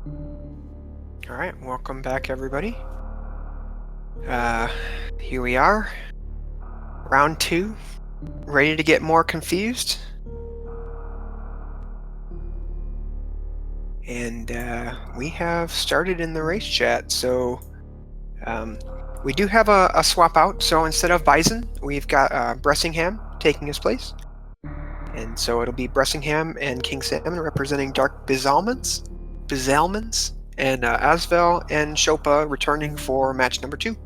All right, welcome back, everybody. Here we are, round 2, ready to get more confused. And we have started in the race chat, so we do have a swap out. So instead of Bison, we've got Bressingham taking his place. And so it'll be Bressingham and King Salmon representing Dark BiZalon's, and Asvel and Shopa returning for match number 2.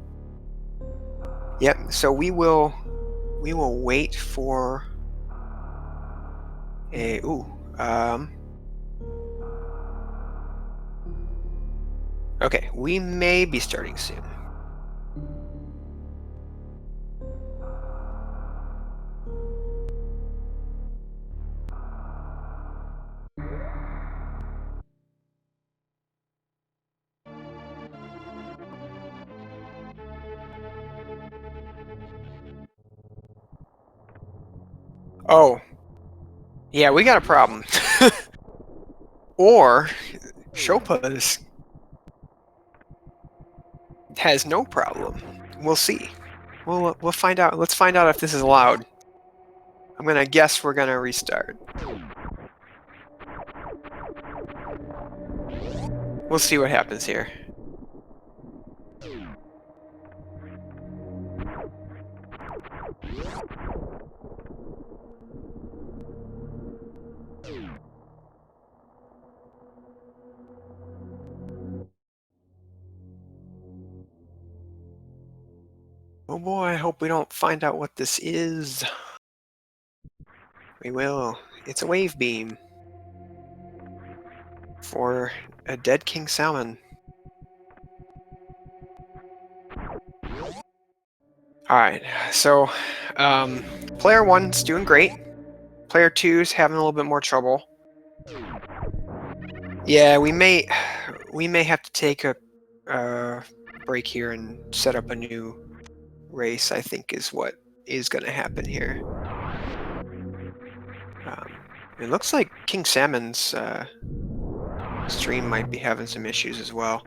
Yep, so we will wait for a okay, we may be starting soon. Oh, yeah, we got a problem. Or Shopa has no problem. We'll see. We'll find out. Let's find out if this is allowed. I'm gonna guess we're gonna restart. We'll see what happens here. Oh boy, I hope we don't find out what this is. We will. It's a wave beam for a dead King Salmon. Alright, so player 1's doing great. Player 2's having a little bit more trouble. Yeah, we may have to take a break here and set up a new race, I think is what is going to happen here. It looks like King Salmon's stream might be having some issues as well.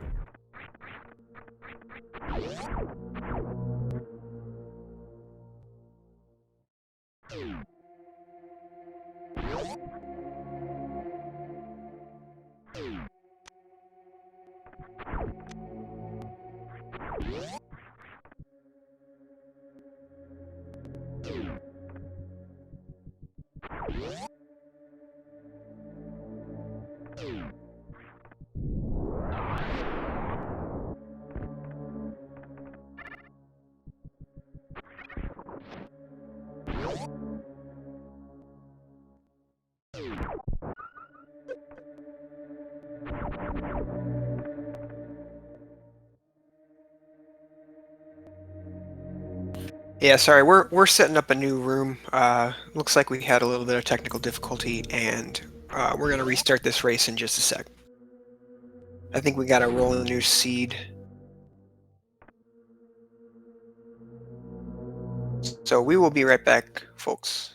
Yeah, sorry, we're setting up a new room. Looks like we had a little bit of technical difficulty, and we're gonna restart this race in just a sec. I think we gotta roll a new seed. So we will be right back, folks.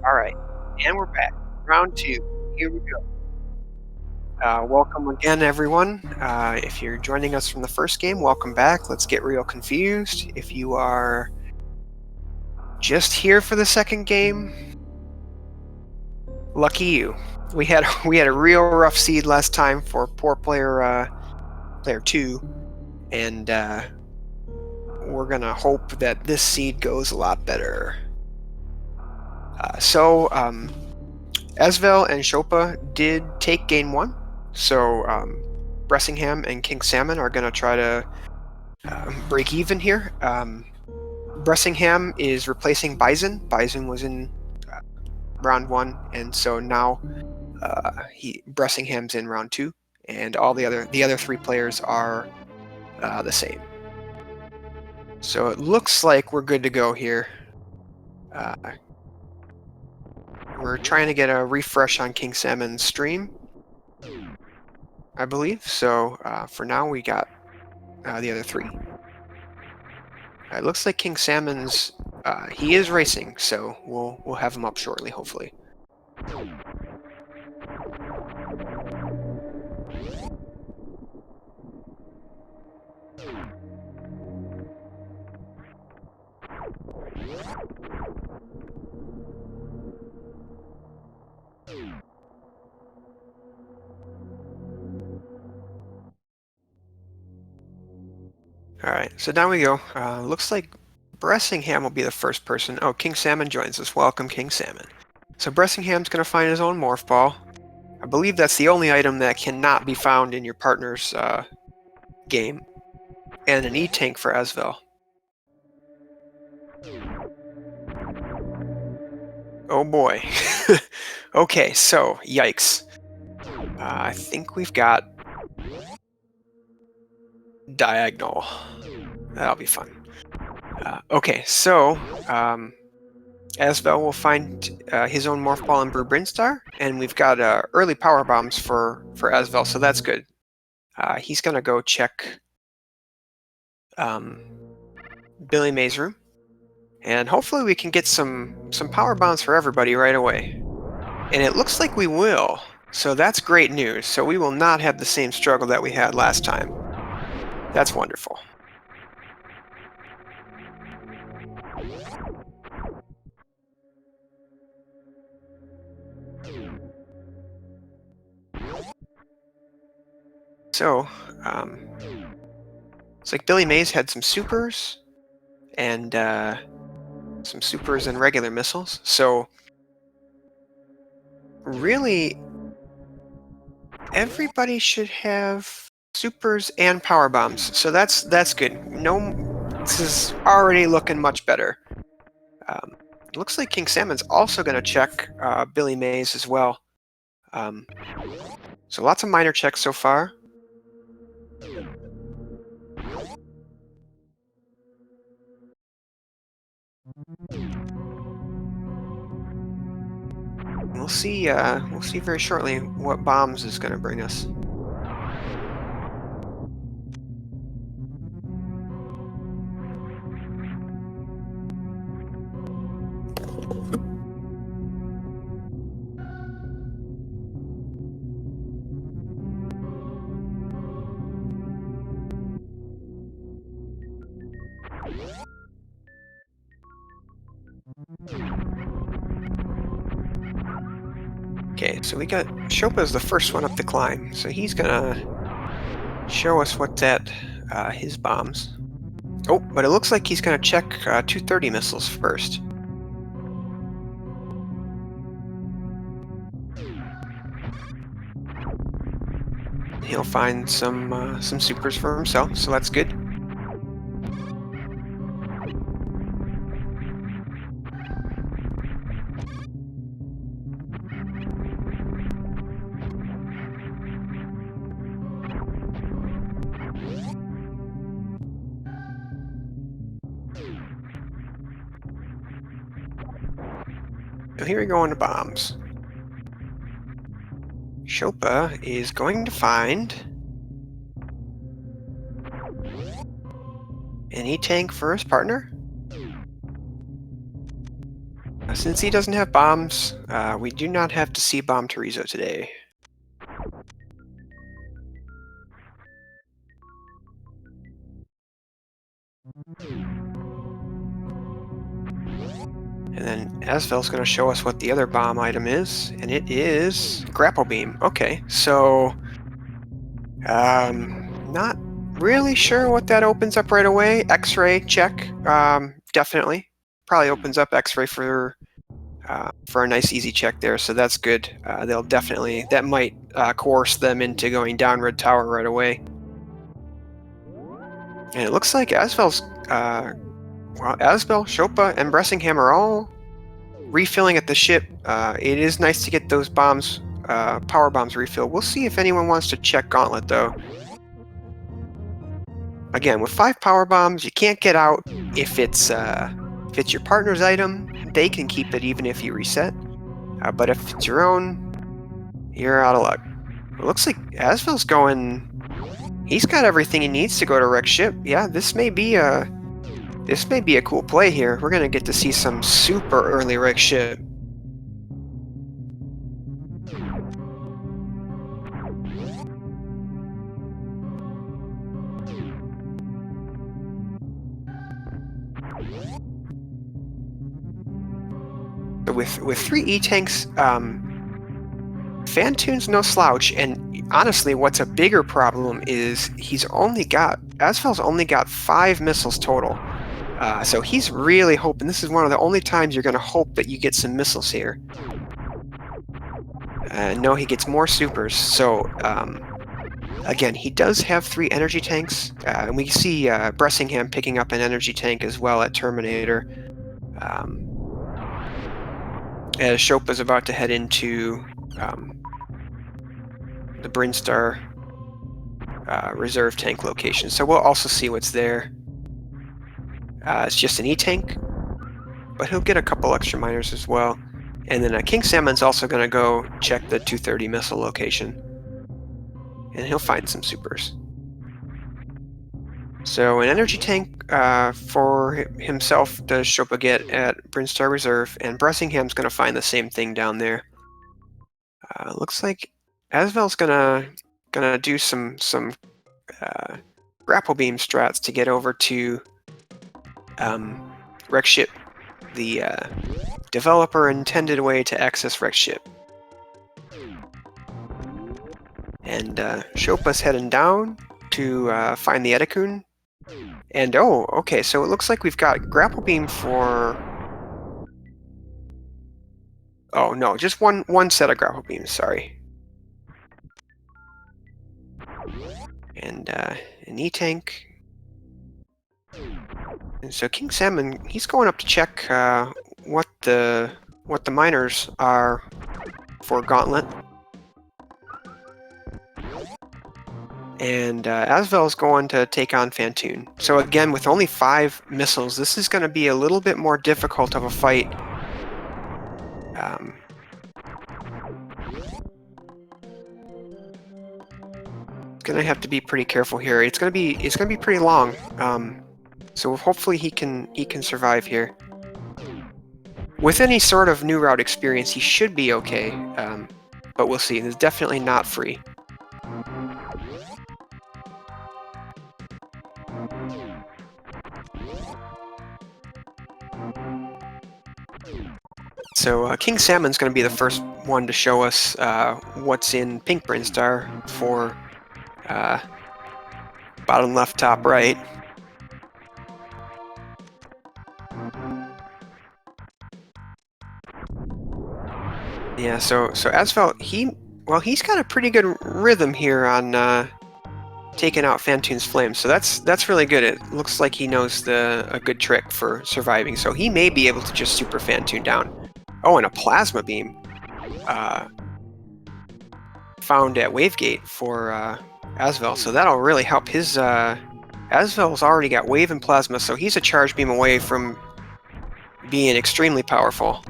All right, and we're back. Round two. Here we go. Welcome again, everyone. If you're joining us from the first game, welcome back. Let's get real confused. If you are just here for the second game, lucky you. We had a real rough seed last time for poor player 2, and we're gonna hope that this seed goes a lot better. Asvel and Shopa did take game 1, so Bressingham and King Salmon are going to try to break even here. Bressingham is replacing Bison. Bison was in round 1, and so now Bressingham's in round 2, and all the other 3 players are the same. So it looks like we're good to go here. We're trying to get a refresh on King Salmon's stream, I believe. So for now, we got the other 3. It looks like King Salmon's he is racing, so we'll have him up shortly, hopefully. All right, so down we go. Looks like Bressingham will be the first person. Oh, King Salmon joins us. Welcome, King Salmon. So Bressingham's going to find his own morph ball. I believe that's the only item that cannot be found in your partner's game. And an E-Tank for Asvel. Oh boy. Okay, so, yikes. I think we've got Diagonal. That'll be fun. Okay, so Asvel will find his own Morph Ball and Brew Brinstar, and we've got early Power Bombs for Asvel, so that's good. He's going to go check Billy May's room, And hopefully we can get some power bombs for everybody right away. And it looks like we will. So that's great news. So we will not have the same struggle that we had last time. That's wonderful. So, it's like Billy Mays had some supers and regular missiles. So really, everybody should have supers and power bombs. So that's good. No, this is already looking much better. It looks like King Salmon's also going to check Billy Mays as well. Um, so lots of minor checks so far. We'll see. We'll see very shortly what bombs is going to bring us. Okay, so we got Shopa's the first one up the climb, so he's gonna show us what's at his bombs. Oh, but it looks like he's gonna check 230 missiles first. He'll find some supers for himself, so that's good. So here we go on the bombs. Shopa is going to find an E-tank for his partner. Since he doesn't have bombs, we do not have to see Bomb Terizo today. And then Asvel's going to show us what the other bomb item is, and it is Grapple Beam. Okay, so not really sure what that opens up right away. X-ray, check. Definitely. Probably opens up X-ray for a nice easy check there, so that's good. They'll definitely, that might coerce them into going down Red Tower right away. And it looks like Asvel's, well, Asvel, Shopa, and Bressingham are all refilling at the ship. It is nice to get those bombs, power bombs refilled. We'll see if anyone wants to check Gauntlet, though. Again, with 5 power bombs, you can't get out. If it's your partner's item, they can keep it even if you reset. But if it's your own, you're out of luck. It looks like Asvel's going. He's got everything he needs to go to wreck ship. Yeah, this may be a cool play here. We're gonna get to see some super early wreck ship. With 3 E-tanks, Fantoon's no slouch, and honestly, what's a bigger problem is Asvel's only got 5 missiles total. So he's really hoping, this is one of the only times you're going to hope that you get some missiles here. No, he gets more supers, so again, he does have 3 energy tanks, and we see Bressingham picking up an energy tank as well at Terminator. As Shopa's about to head into the Brinstar reserve tank location. So we'll also see what's there. It's just an E-tank, but he'll get a couple extra miners as well. And then King Salmon's also going to go check the 230 missile location. And he'll find some supers. So an energy tank for himself does Shopa get at Brinstar Reserve, and Bressingham's going to find the same thing down there. Looks like Asvel's gonna do some grapple beam strats to get over to Wreck Ship, the developer intended way to access Wreck Ship. And Shopa's heading down to find the Edikun. And oh, okay, so it looks like we've got grapple beam for... Oh no, just one set of grapple beams, sorry. And an E-tank. And so King Salmon, he's going up to check what the miners are for Gauntlet. And Asvel's going to take on Phantoon. So again, with only 5 missiles, this is going to be a little bit more difficult of a fight. Going to have to be pretty careful here. It's going to be pretty long. So hopefully he can survive here. With any sort of new route experience, he should be okay. But we'll see. It's definitely not free. So King Salmon's going to be the first one to show us what's in Pink Brinstar for bottom left, top right. Yeah, so Asvel, he's got a pretty good rhythm here on taking out Phantoon's flame. So that's really good. It looks like he knows a good trick for surviving. So he may be able to just super Phantoon down. Oh, and a plasma beam found at Wavegate for Asvel. So that'll really help his... Asvel's already got wave and plasma, so he's a charge beam away from being extremely powerful.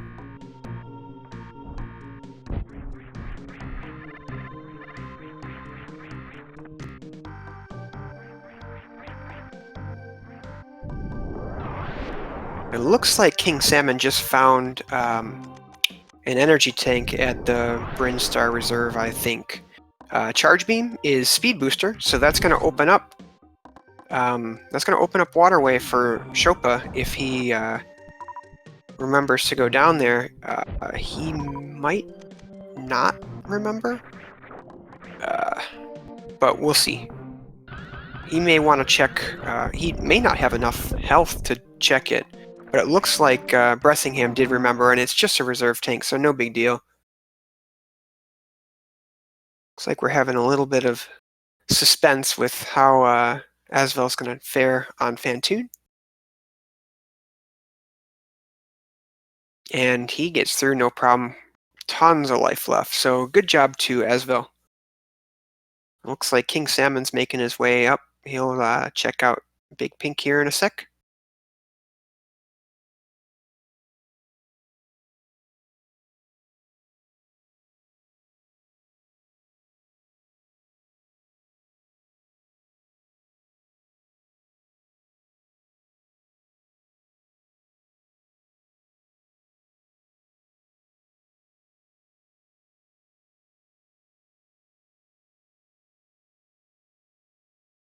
It looks like King Salmon just found an energy tank at the Brinstar Reserve, I think. Charge beam is speed booster, so that's going to open up. Waterway for Shopa if he remembers to go down there. He might not remember, but we'll see. He may want to check. He may not have enough health to check it. But it looks like Bressingham did remember, and it's just a reserve tank, so no big deal. Looks like we're having a little bit of suspense with how Asvel's going to fare on Phantoon. And he gets through no problem. Tons of life left, so good job to Asvel. Looks like King Salmon's making his way up. He'll check out Big Pink here in a sec.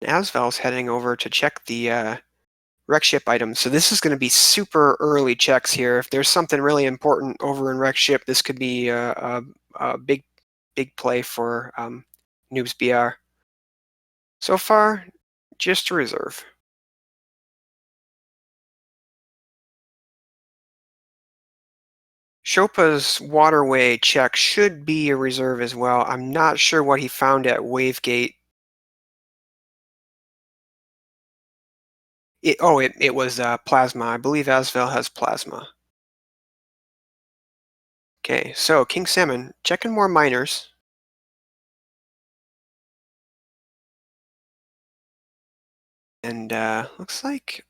Asvel's heading over to check the Wreck Ship items. So this is going to be super early checks here. If there's something really important over in Wreck Ship, this could be a big play for Noobs BR. So far, just a reserve. Shopa's waterway check should be a reserve as well. I'm not sure what he found at Wavegate. It was plasma. I believe Asvel has plasma. Okay, so King Salmon, checking more miners. And looks like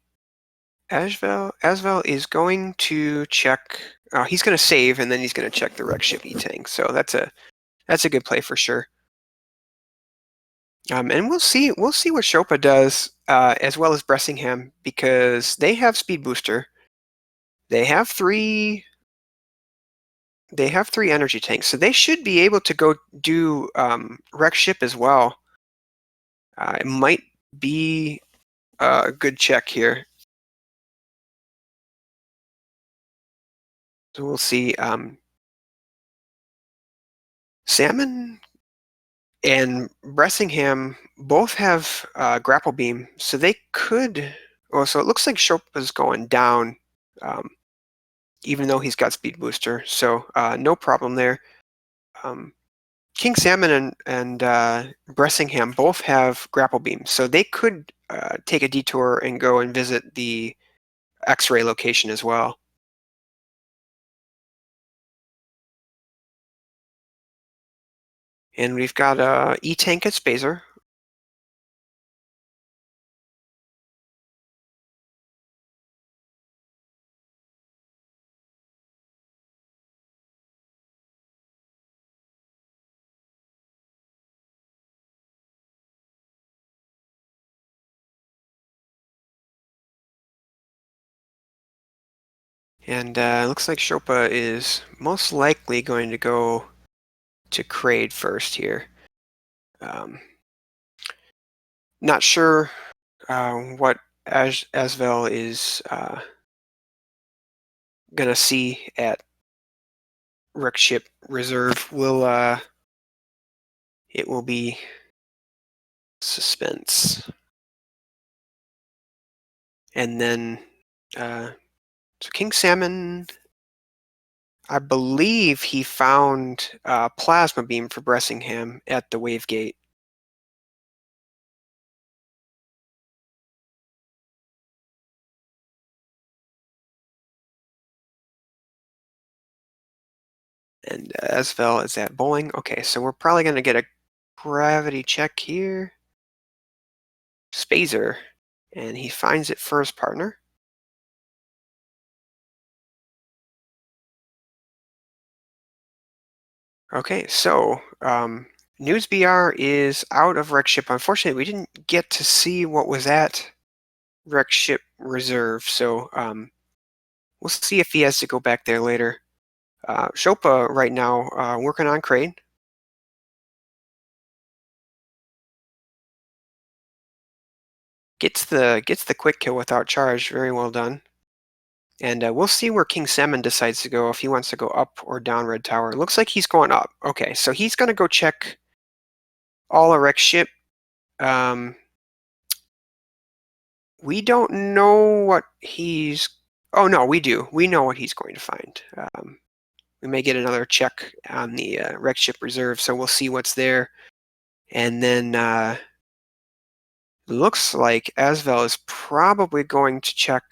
Asvel is going to check. He's going to save, and then he's going to check the Wreck Ship E-tank. So that's a good play for sure. And we'll see what Shopa does, as well as Bressingham, because they have speed booster. They have three. They have three energy tanks, so they should be able to go do wreck ship as well. It might be a good check here. So we'll see. Salmon and Bressingham both have grapple beam, so they could. Oh, so it looks like Shopa's going down, um, even though he's got speed booster. So no problem there. Um, King Salmon and Bressingham both have grapple beam, so they could take a detour and go and visit the X-ray location as well. And we've got E-Tank at Spazer. And it looks like Shopa is most likely going to go to Kraid first here. Um, Not sure what Asvel is going to see at Wreck Ship Reserve. It will be suspense. And then, so King Salmon, I believe he found Plasma Beam for Bressingham at the Wave Gate. And Asvel is at Bowling. Okay, so we're probably going to get a gravity check here. Spazer, and he finds it for his partner. Okay, so News BR is out of Wreck Ship. Unfortunately, we didn't get to see what was at Wreck Ship Reserve, so we'll see if he has to go back there later. Shopa right now working on Crane. Gets the quick kill without charge. Very well done. And we'll see where King Salmon decides to go, if he wants to go up or down Red Tower. Looks like he's going up. Okay, so he's going to go check all of Wreck Ship. Um, we don't know what he's. Oh no, we do. We know what he's going to find. We may get another check on the Wreck Ship Reserve, so we'll see what's there. And then looks like Asvel is probably going to check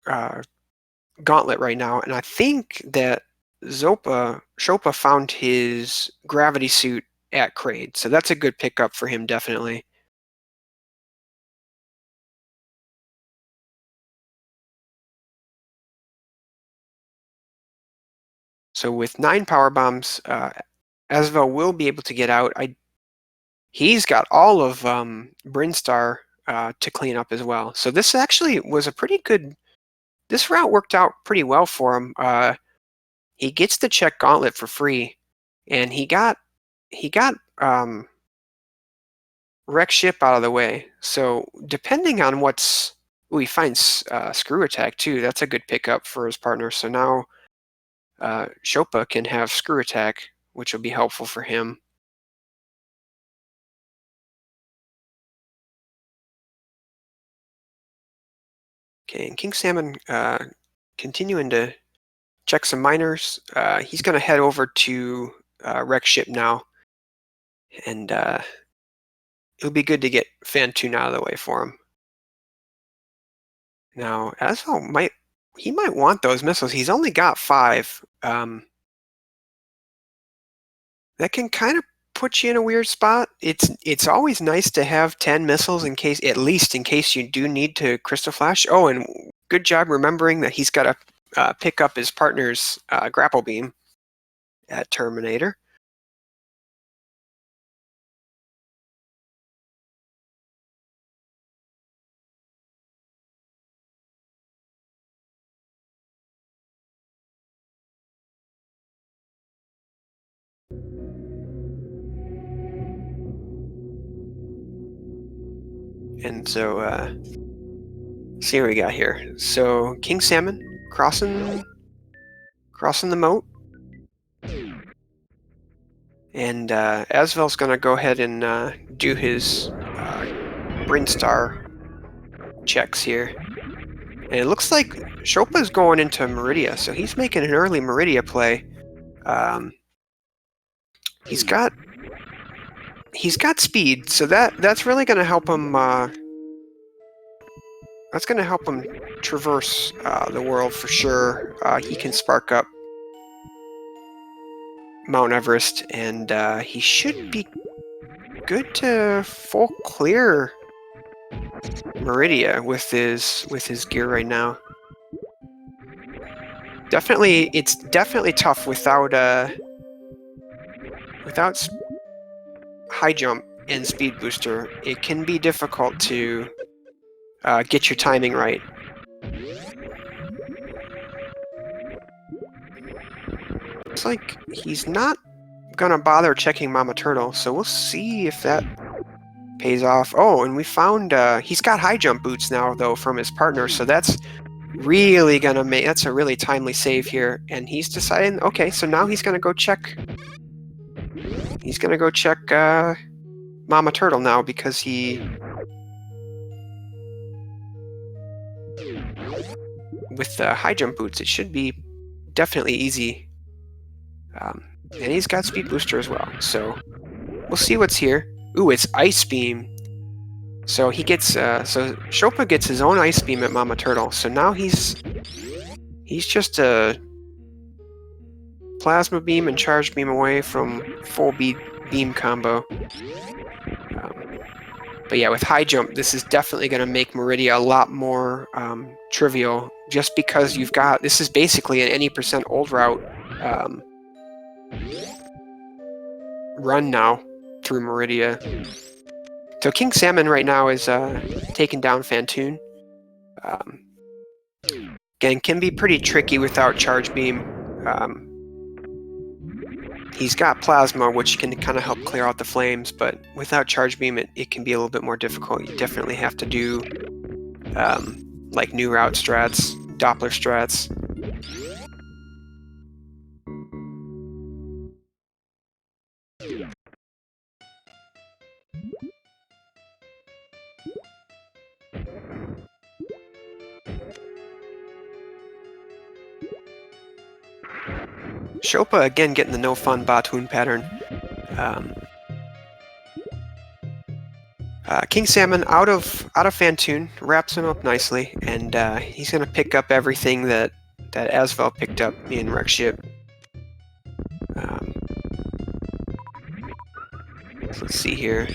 uh, Gauntlet right now, and I think that Shopa found his gravity suit at Kraid, so that's a good pickup for him, definitely. So with 9 power bombs, Asvel will be able to get out. He's got all of Brinstar to clean up as well. So this actually was a pretty good. This route worked out pretty well for him. He gets to check Gauntlet for free, and he got Wreck Ship out of the way. So depending on what's, he finds Screw Attack too. That's a good pickup for his partner. So now Shopa can have Screw Attack, which will be helpful for him. Okay, and King Salmon continuing to check some miners. He's going to head over to Wreck Ship now, and it'll be good to get Fantune out of the way for him. Now, Asvel might want those missiles. He's only got 5. That can kind of put you in a weird spot. It's always nice to have 10 missiles in case, at least in case you do need to Crystal Flash. Oh, and good job remembering that he's got to pick up his partner's grapple beam at Terminator. And so, see what we got here. So King Salmon crossing the moat. And Asvel's going to go ahead and do his Brinstar checks here. And it looks like Chopa's going into Meridia, so he's making an early Meridia play. He's got speed, so that's really going to help him. That's going to help him traverse the world for sure. He can spark up Mount Everest, and he should be good to full clear Meridia with his gear right now. It's definitely tough without high jump and speed booster. It can be difficult to get your timing right. Looks like he's not gonna bother checking Mama Turtle, so we'll see if that pays off. Oh, and we found he's got high jump boots now though from his partner, so that's really gonna make a really timely save here. And he's deciding, okay, so now he's gonna go check. He's gonna go check Mama Turtle now because with the high jump boots, it should be definitely easy. And he's got speed booster as well, so we'll see what's here. Ooh, it's Ice Beam. So he gets so Chopa gets his own Ice Beam at Mama Turtle. So now he's just a Plasma Beam and Charge Beam away from full beam combo. But yeah, with high jump, this is definitely going to make Meridia a lot more trivial, just because you've got, this is basically an any % old route run now through Meridia. So King Salmon right now is taking down Fantoon. Again, can be pretty tricky without Charge Beam. He's got Plasma, which can kind of help clear out the flames, but without Charge Beam, it can be a little bit more difficult. You definitely have to do like new route strats, Doppler strats. Chopa again getting the no fun Batoon pattern. King Salmon out of Fantoon, wraps him up nicely, and he's gonna pick up everything that Asvel picked up in Wreck Ship. Let's see here.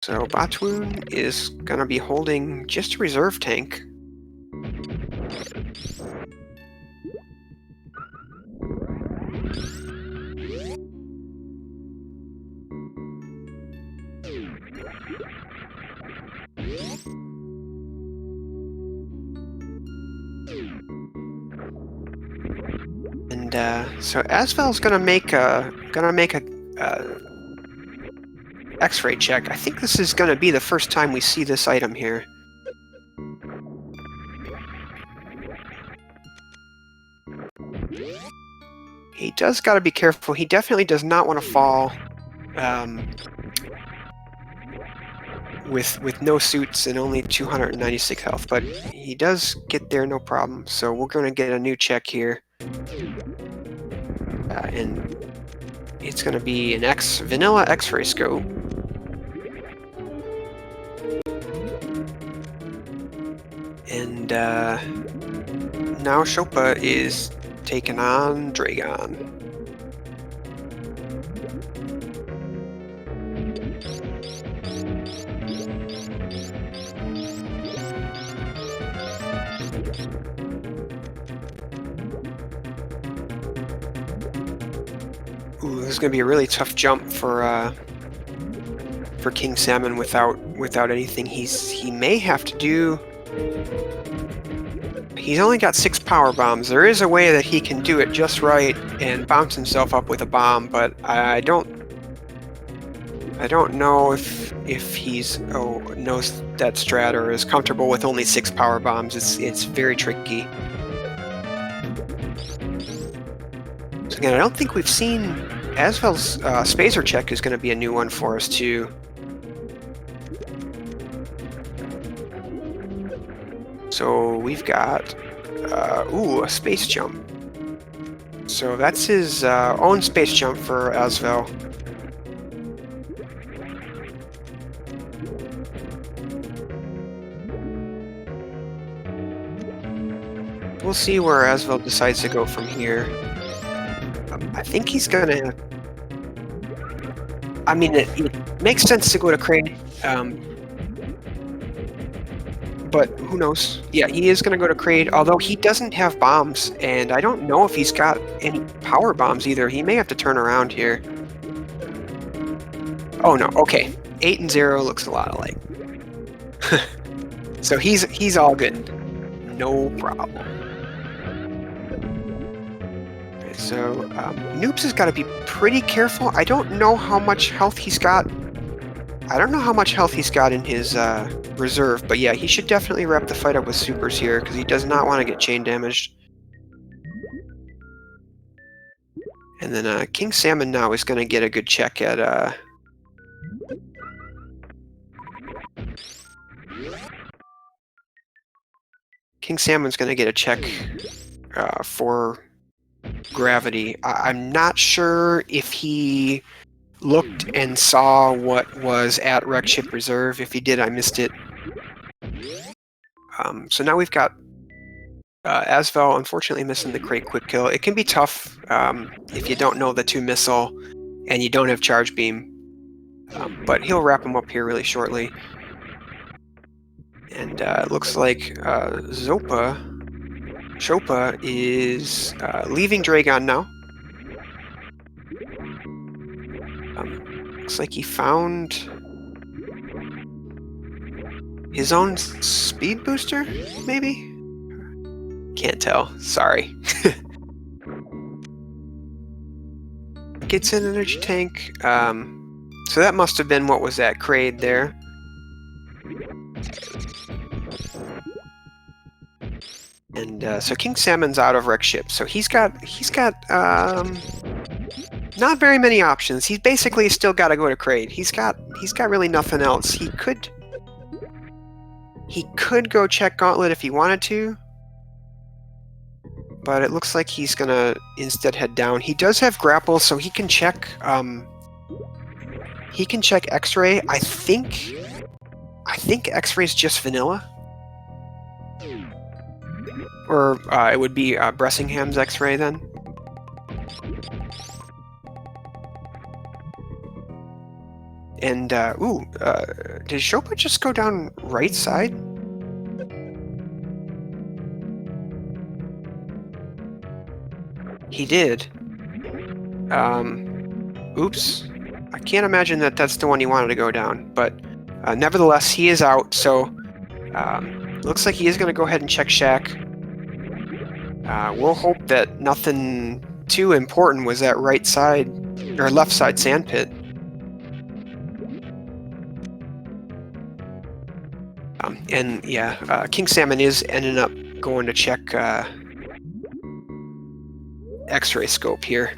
So Batoon is gonna be holding just a reserve tank. And so Asvel's gonna make a X-ray check. I think this is gonna be the first time we see this item here. He does gotta be careful. He definitely does not want to fall with no suits and only 296 health, but he does get there no problem. So we're gonna get a new check here. And it's gonna be an vanilla X-ray scope. And now Chopa is taking on Dragon. Ooh, this is gonna be a really tough jump for King Salmon without anything. He may have to do. He's only got 6 power bombs. There is a way that he can do it just right and bounce himself up with a bomb, but I don't know if he's knows that strat or is comfortable with only 6 power bombs. It's very tricky. So again, I don't think we've seen Asvel's Spacer check is going to be a new one for us too. So we've got a space jump. So that's his own space jump for Asvel. We'll see where Asvel decides to go from here. I think he's gonna... I mean, it makes sense to go to Crane, but who knows? Yeah, he is gonna go to Crane, although he doesn't have bombs, and I don't know if he's got any power bombs either. He may have to turn around here. Oh no, okay. 8 and 0 looks a lot alike. So he's all good. No problem. Okay, so Noobs has got to be pretty careful. I don't know how much health he's got. I don't know how much health he's got in his reserve, but yeah, he should definitely wrap the fight up with supers here, because he does not want to get chain damaged. And then King Salmon now is going to get a good check at... King Salmon's going to get a check for gravity. I'm not sure if he looked and saw what was at Wreck Ship Reserve. If he did, I missed it. So now we've got Asvel unfortunately missing the crate quick kill. It can be tough if you don't know the 2 missile and you don't have charge beam. But he'll wrap him up here really shortly. And it looks like Shopa is leaving Dragon now. Looks like he found his own speed booster, maybe? Can't tell. Sorry. Gets an energy tank. So that must have been what was at Kraid there. And so King Salmon's out of Wreck Ship, so he's got not very many options. He's basically still got to go to Kraid. He's got really nothing else. He could go check Gauntlet if he wanted to, but it looks like he's gonna instead head down. He does have grapple, so he can check X-ray. I think X-ray's just vanilla. Or it would be Bressingham's X-ray then. And, did Shopa just go down right side? He did. Oops. I can't imagine that that's the one he wanted to go down, but nevertheless, he is out, so looks like he is going to go ahead and check Shack. We'll hope that nothing too important was that right side, or left side sandpit. And yeah, King Salmon is ending up going to check X-ray scope here.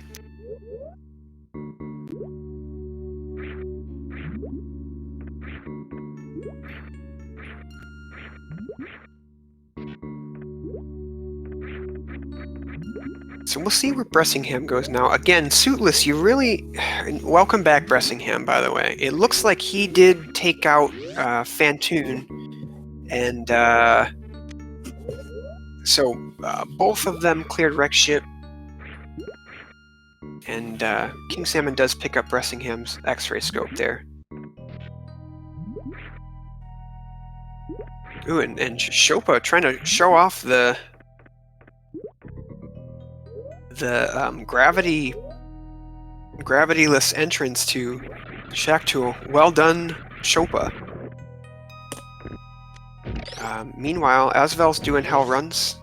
So we'll see where Bressingham goes now. Again, Suitless, you really... Welcome back, Bressingham, by the way. It looks like he did take out Fantoon. And so both of them cleared Wreck Ship. And King Salmon does pick up Bressingham's X-ray scope there. Ooh, and Shopa trying to show off the gravityless entrance to Shack Tool. Well done, Shopa. Meanwhile, Asvel's doing hell runs.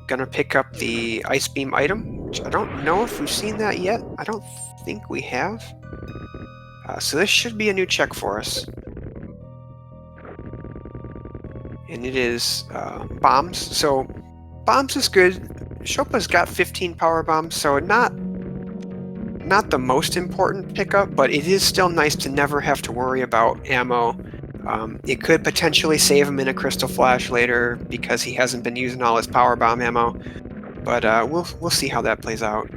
Gonna pick up the ice beam item, which I don't know if we've seen that yet. I don't think we have. So this should be a new check for us. And it is bombs. So bombs is good. Chopa's got 15 power bombs, so not the most important pickup, but it is still nice to never have to worry about ammo. It could potentially save him in a crystal flash later because he hasn't been using all his power bomb ammo, but we'll see how that plays out.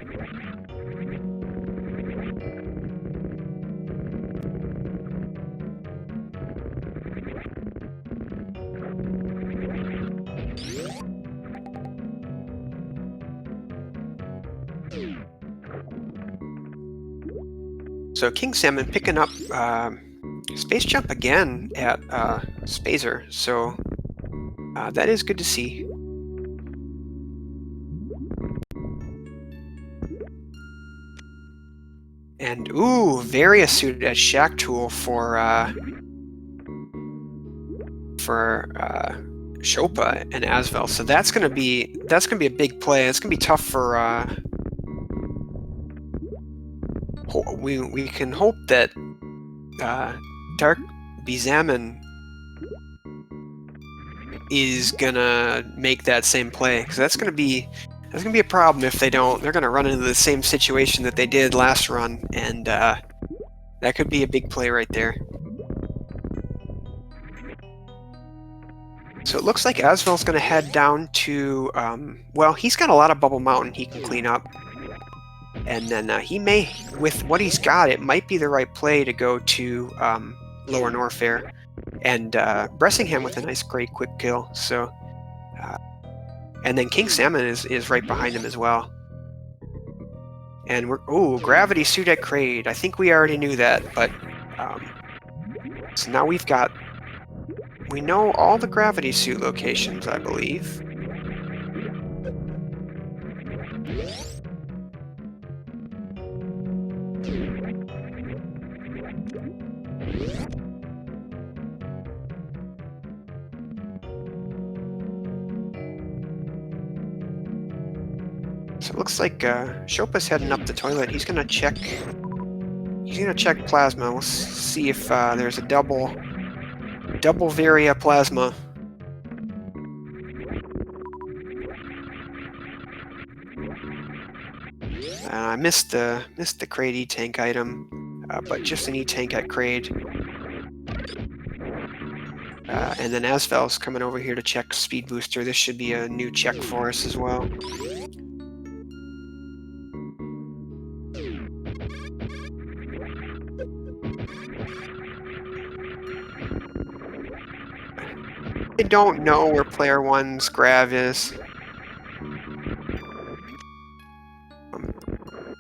So King Salmon picking up space jump again at Spazer, so that is good to see. And ooh, very astute at Shack Tool for Chopa and Asvel. So that's gonna be a big play. It's gonna be tough for we can hope that Dark BiZalon's is gonna make that same play, because that's gonna be a problem if they don't. They're gonna run into the same situation that they did last run, and that could be a big play right there. So it looks like Asvel's gonna head down to well, he's got a lot of Bubble Mountain he can clean up. And then he may, with what he's got, it might be the right play to go to Lower Norfair and Bressingham with a nice, great quick kill. So, and then King Salmon is right behind him as well. And we're Gravity Suit at Kraid. I think we already knew that, but so now we know all the Gravity Suit locations, I believe. So it looks like Chopa's heading up the toilet. He's gonna check plasma. We'll see if there's a double Varia plasma. I missed the Kraid E-Tank item, but just an E-Tank at Kraid. And then Asvel's coming over here to check Speed Booster. This should be a new check for us as well. I don't know where Player 1's grav is.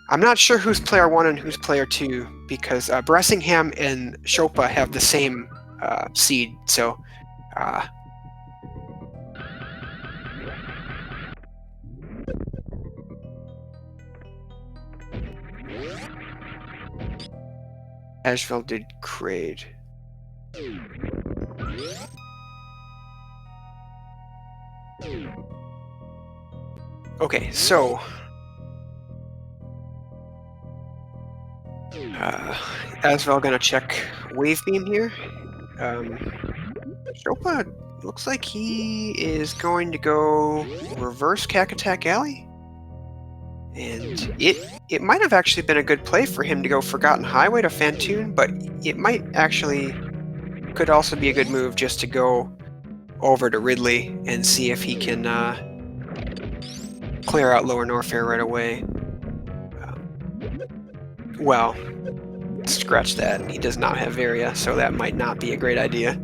I'm not sure who's Player 1 and who's Player 2, because Bressingham and Chopa have the same seed, so... Asheville did Kraid. Okay, so... Asvel gonna check Wave Beam here. Chopa looks like he is going to go reverse Cack Attack Alley. And it might have actually been a good play for him to go Forgotten Highway to Fantoon, but it might actually could also be a good move just to go over to Ridley and see if he can clear out Lower Norfair right away. Well, scratch that. He does not have Varia, so that might not be a great idea.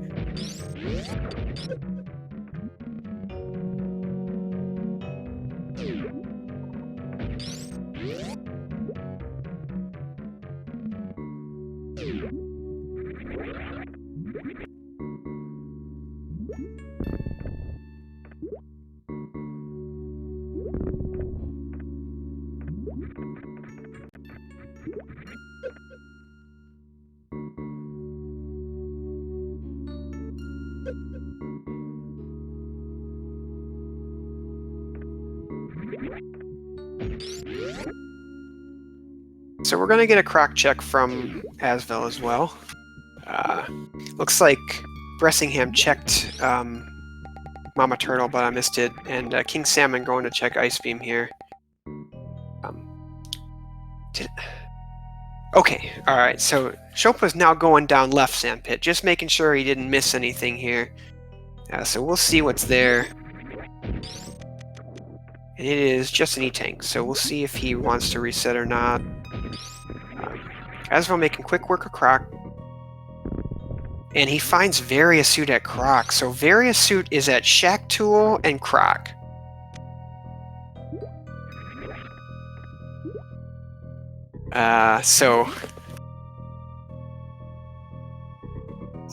So we're gonna get a croc check from Asvel as well. Looks like Bressingham checked Mama Turtle, but I missed it, and King Salmon going to check Ice Beam here. Okay, alright, so Shopa's now going down left sandpit, just making sure he didn't miss anything here. So we'll see what's there. And it is just an E-Tank, so we'll see if he wants to reset or not. Asvel making quick work of Croc. And he finds Variasuit at Croc, so Variasuit is at Shack Tool and Croc. So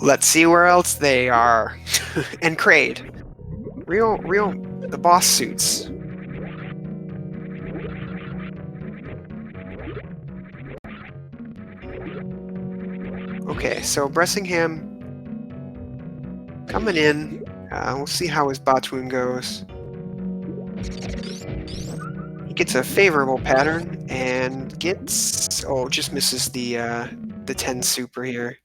let's see where else they are. And Kraid. The boss suits. Okay, so Bressingham coming in. We'll see how his Batoon goes. He gets a favorable pattern and gets... Oh, just misses the 10 super here.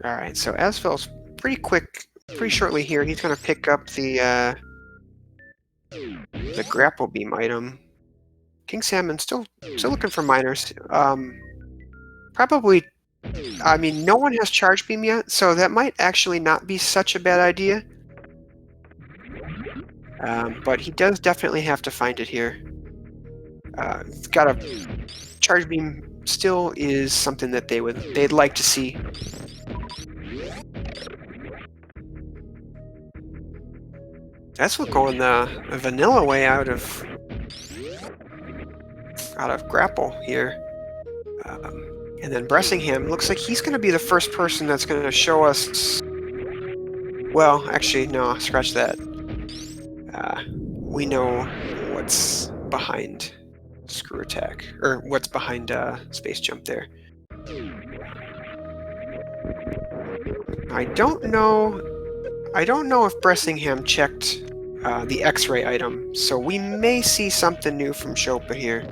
Alright, so Asvel's pretty quick, pretty shortly here. He's going to pick up the grapple beam item. King Salmon still looking for miners. Probably, I mean, no one has charge beam yet, so that might actually not be such a bad idea. But he does definitely have to find it here. Got a charge beam. Still is something that they'd like to see. That's what going the vanilla way out of grapple here. And then Bressingham looks like he's going to be the first person that's going to show us... Well, actually, no, scratch that. We know what's behind Screw Attack, or what's behind Space Jump there. I don't know if Bressingham checked the X-ray item, so we may see something new from Shopa here.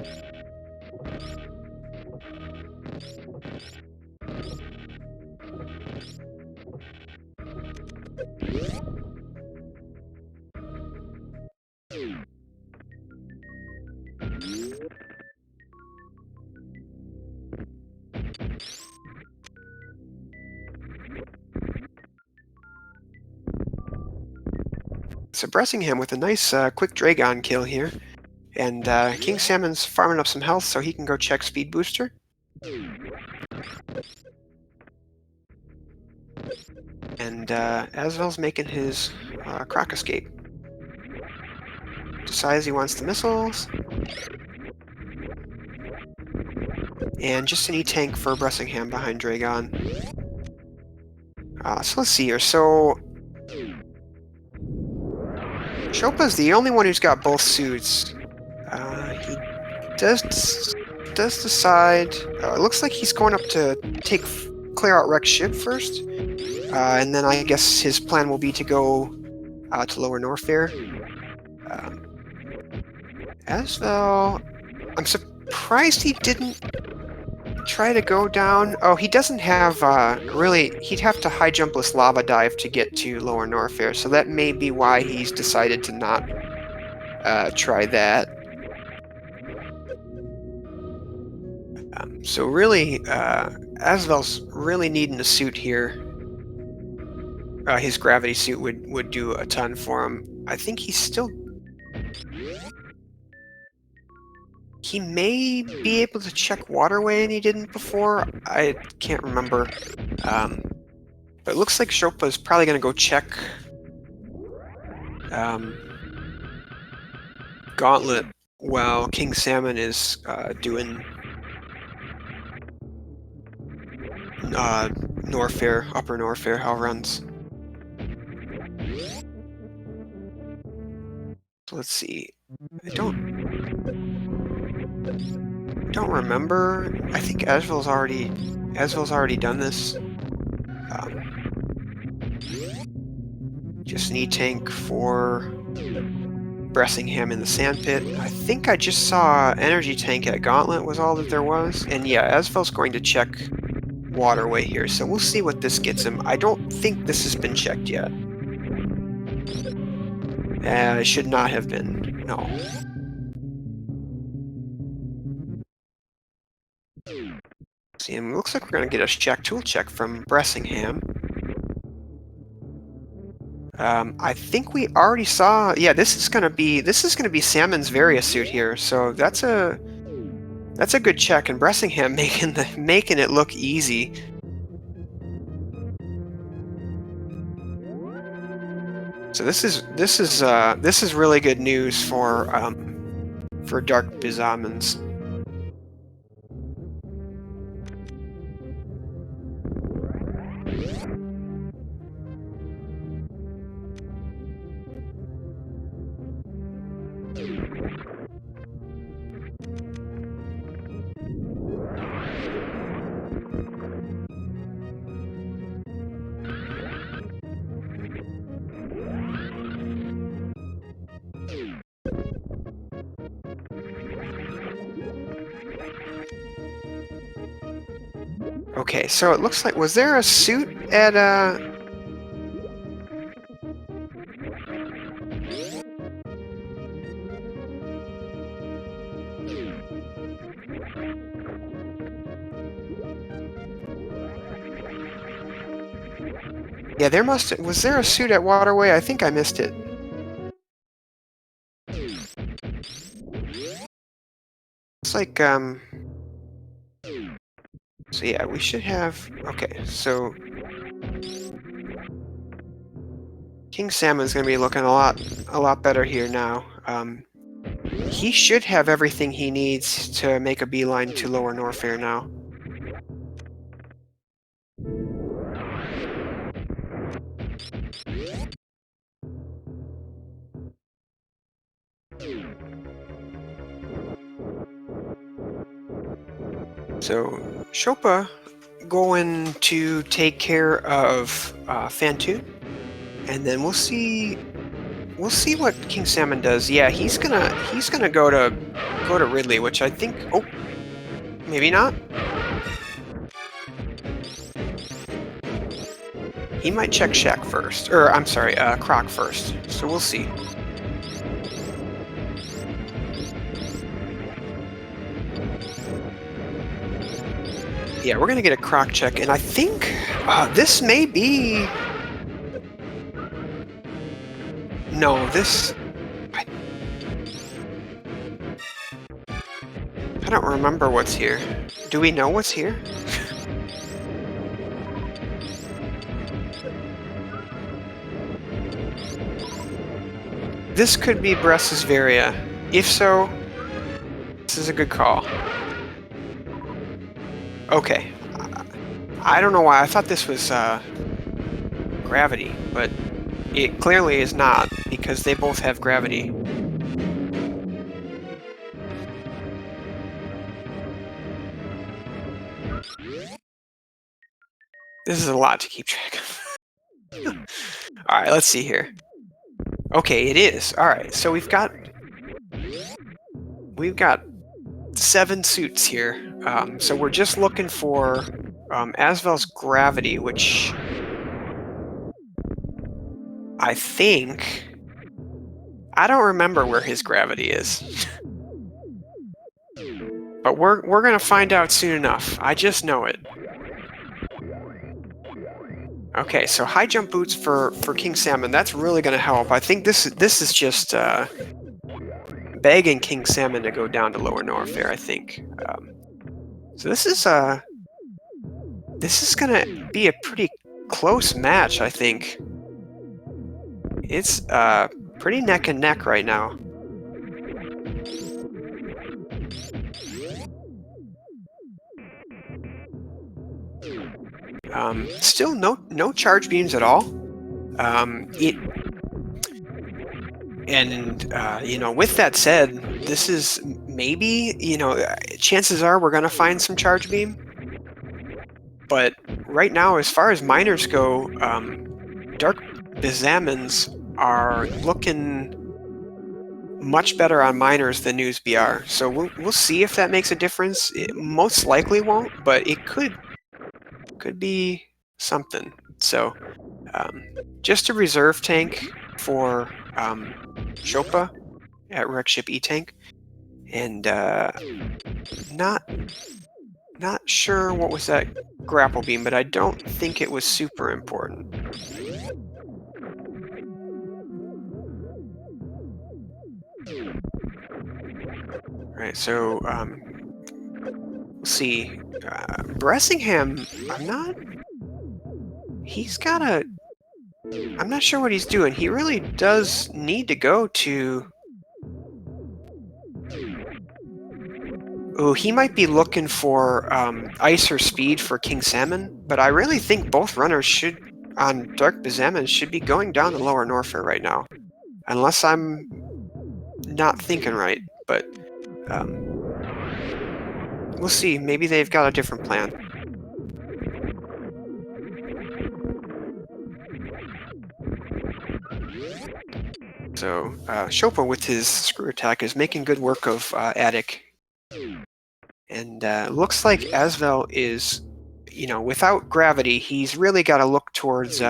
So Bressingham with a nice quick Dragon kill here. And King Salmon's farming up some health so he can go check Speed Booster. And Asvel's making his Croc escape. Decides he wants the missiles. And just an E-Tank for Bressingham behind Dragon. So let's see here. So Shopa's the only one who's got both suits. He does decide... it looks like he's going up to clear out Rex ship first. And then I guess his plan will be to go to Lower Norfair. Asvel... I'm surprised he didn't try to go down... Oh, he doesn't have... really, he'd have to high jumpless lava dive to get to Lower Norfair, so that may be why he's decided to not try that. So really, Asvel's really needing a suit here. His gravity suit would do a ton for him. I think he's still... He may be able to check Waterway and he didn't before. I can't remember. But it looks like Shopa's probably going to go check Gauntlet while King Salmon is doing Norfair, Upper Norfair, how runs. So let's see. don't remember. I think Asvel's already done this. Just need tank for Bressingham in the sandpit. I think I just saw energy tank at Gauntlet was all that there was. And yeah, Asvel's going to check waterway here, so we'll see what this gets him. I don't think this has been checked yet. It should not have been. No. See, it looks like we're going to get a tool check from Bressingham. I think we already saw. Yeah, this is gonna be Salmon's Varia suit here. So that's a good check, and Bressingham making it look easy. So this is really good news for Dark BiZalon's. Okay, so it looks like, was there a suit at yeah, was there a suit at Waterway? I think I missed it. It's like, so yeah, we should have, okay, so King Salmon's gonna be looking a lot better here now. He should have everything he needs to make a beeline to Lower Norfair now. So Shopa going to take care of Fantoon, and then we'll see what King Salmon does. Yeah, he's gonna go to Ridley, which I think, oh, maybe not. He might check Shack first, or I'm sorry, Croc first. So we'll see. Yeah, we're gonna get a Croc check, and I think this may be. No, this. I don't remember what's here. Do we know what's here? This could be Bress's Varia. If so, this is a good call. Okay. I don't know why. I thought this was gravity, but it clearly is not, because they both have gravity. This is a lot to keep track of. Alright, let's see here. Okay, it is. Alright, so we've got 7 suits here. So we're just looking for Asvel's gravity, which I think... I don't remember where his gravity is. But we're gonna find out soon enough. I just know it. Okay, so high jump boots for King Salmon. That's really gonna help. I think this is just begging King Salmon to go down to Lower Norfair, I think. So this is gonna be a pretty close match, I think. It's pretty neck and neck right now. Still no charge beams at all. You know, with that said, this is maybe, chances are we're going to find some charge beam. But right now, as far as miners go, Dark BiZalon's are looking much better on miners than noobs are. So we'll see if that makes a difference. It most likely won't, but it could be something. So just a reserve tank for Chopa at Wreck Ship E-Tank, and not sure what was that grapple beam, but I don't think it was super important. Right, so we'll see. Bressingham, I'm not sure what he's doing. He really does need to go to... Oh, he might be looking for ice or speed for King Salmon, but I really think both runners on Dark BiZalon's should be going down the lower Norfair right now. Unless I'm not thinking right, but we'll see. Maybe they've got a different plan. So Chopa with his screw attack is making good work of Attic. And looks like Asvel is, without gravity, he's really got to look towards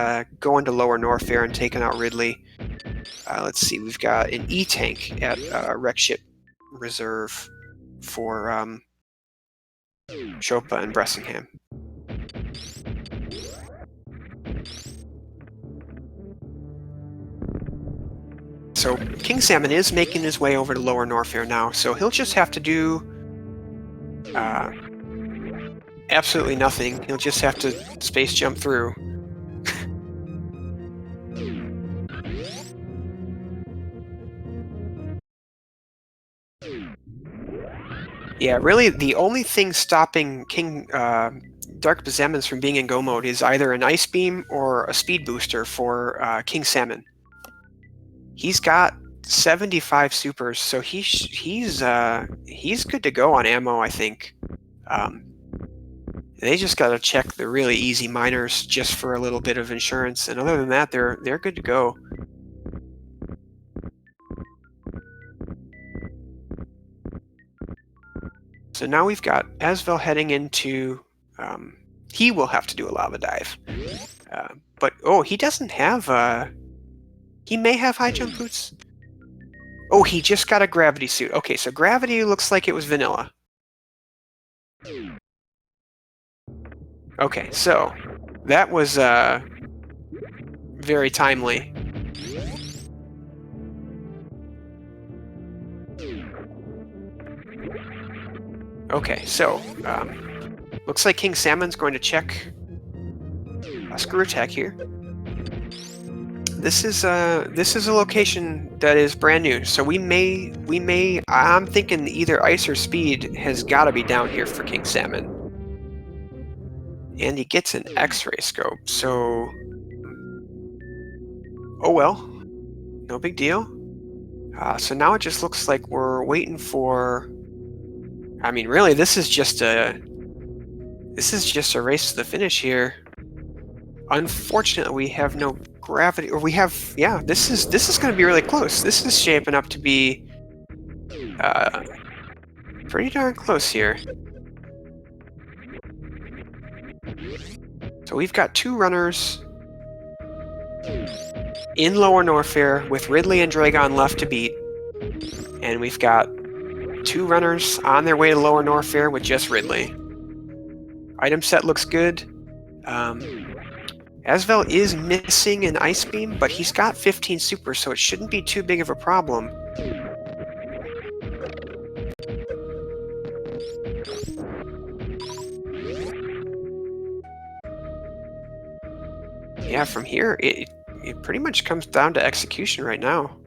going to lower Norfair and taking out Ridley. Let's see, we've got an E-Tank at Wreck Ship Reserve for Chopa and Bressingham. So King Salmon is making his way over to lower Norfair now, so he'll just have to do absolutely nothing. He'll just have to space jump through. Yeah, really, the only thing stopping Dark BiZalon's from being in go mode is either an ice beam or a speed booster for King Salmon. He's got 75 supers, so he's good to go on ammo, I think. They just got to check the really easy miners just for a little bit of insurance, and other than that, they're good to go. So now we've got Asvel heading into... he will have to do a lava dive. But, oh, he doesn't have... he may have high jump boots. Oh, he just got a gravity suit. Okay, so gravity looks like it was vanilla. Okay, so that was very timely. Okay, so looks like King Salmon's going to check a screw attack here. This is a location that is brand new, so we may I'm thinking either ice or speed has got to be down here for King Salmon. And he gets an X-ray scope, so oh well, no big deal. So now it just looks like we're waiting for... I mean, really, this is just a race to the finish here. Unfortunately, we have no gravity, or we have... Yeah, this is going to be really close. This is shaping up to be pretty darn close here. So we've got two runners in lower Norfair with Ridley and Dragon left to beat, and we've got two runners on their way to lower Norfair with just Ridley. Item set looks good. Asvel is missing an ice beam, but he's got 15 super, so it shouldn't be too big of a problem. Yeah, from here, it pretty much comes down to execution right now.